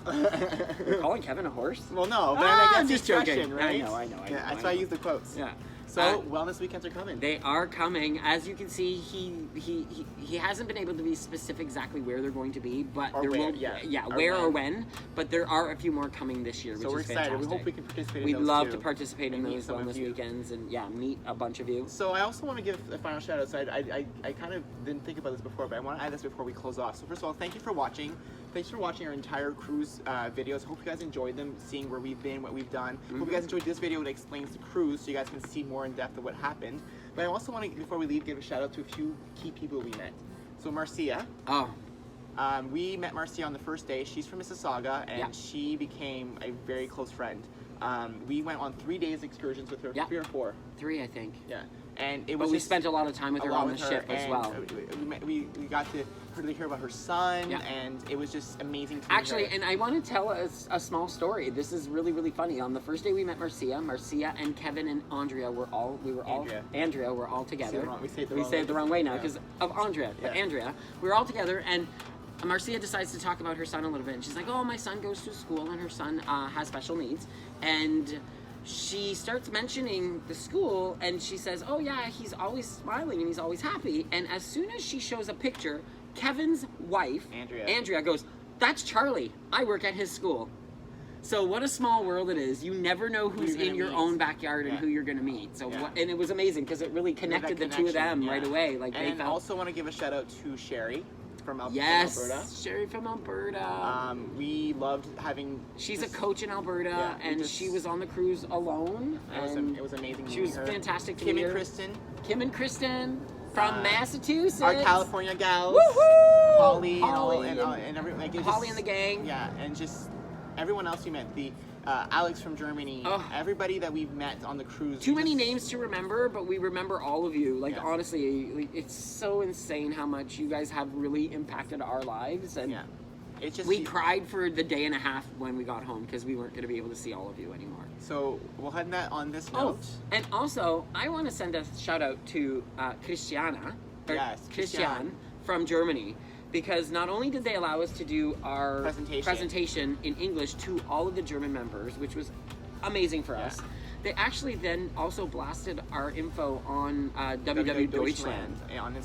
You're calling Kevin a horse? Well, no, but I I'm guess just joking. right? I know. Yeah, that's why I use the quotes. Yeah. So wellness weekends are coming. They are coming. As you can see, he hasn't been able to be specific exactly where they're going to be, but Or there where, will yeah. Or where or when. when. But there are a few more coming this year, which So we're is excited. fantastic. We hope we can participate in We'd those love too. to participate in And meet those some of wellness you. weekends and meet a bunch of you. So I also want to give a final shout out. So I kind of didn't think about this before, but I want to add this before we close off. So first of all, thank you for watching. Thanks for watching our entire cruise videos. Hope you guys enjoyed them, seeing where we've been, what we've done. Hope you guys enjoyed this video that explains the cruise, so you guys can see more in depth of what happened. But I also want to, before we leave, give a shout out to a few key people we met. So Marcia. Oh. We met Marcia on the first day. She's from Mississauga, and she became a very close friend. We went on 3 days excursions with her, 3 or 4. 3, I think. Yeah, and it But was. we spent a lot of time with her on the ship as well. We got to hear about her son, and it was just amazing to Actually, meet her. and I want to tell a small story. This is really, really funny. On the first day we met Marcia and Kevin and Andrea were all together. We say it the wrong way now because of Andrea. But Andrea, we were all together, and Marcia decides to talk about her son a little bit. And she's like, "Oh, my son goes to school, and her son has special needs." And she starts mentioning the school, and she says, "Oh yeah, he's always smiling and he's always happy." And as soon as she shows a picture, Kevin's wife, Andrea goes, "That's Charlie. I work at his school." So what a small world it is. You never know who's in your own backyard and who you're going to meet. So and it was amazing because it really connected the two of them right away. Like and they felt. Also want to give a shout out to Sherry from Alberta. Yes, Sherry from Alberta. We loved having. She's a coach in Alberta, and she was on the cruise alone. It was amazing. She was fantastic to Kim meet and her. Kristen. Kim and Kristen from Massachusetts. Our California gals. Woohoo! Holly Holly and everyone. Like, Holly and the gang. Yeah, and just everyone else we met. The Alex from Germany. Everybody that we've met on the cruise. Too many names to remember, but we remember all of you. Like honestly, it's so insane how much you guys have really impacted our lives. And it's just we cried for the day and a half when we got home because we weren't going to be able to see all of you anymore. So we'll head that on this note. And also, I want to send a shout out to Christian from Germany. Because not only did they allow us to do our presentation in English to all of the German members, which was amazing for us, they actually then also blasted our info on www.deutschland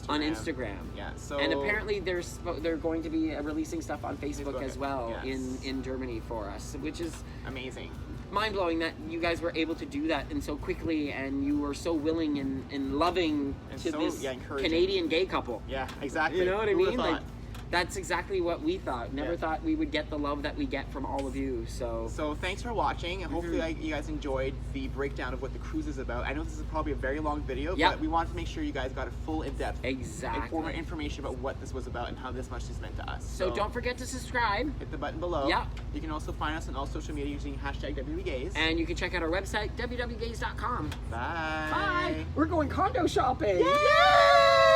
on Instagram. Yeah. So and apparently they're going to be releasing stuff on Facebook as well in Germany for us, which is amazing. Mind-blowing that you guys were able to do that and so quickly, and you were so willing and loving and to this Canadian gay couple. Yeah, exactly. You know what I Who would've mean? Like, thought? that's exactly what we thought. Never thought we would get the love that we get from all of you. So thanks for watching, and hopefully you guys enjoyed the breakdown of what the cruise is about. I know this is probably a very long video, but we wanted to make sure you guys got a full in-depth information about what this was about and how this much has meant to us. So don't forget to subscribe. Hit the button below. Yeah. You can also find us on all social media using #WWGays. And you can check out our website, www.gays.com. Bye. Bye. We're going condo shopping. Yay!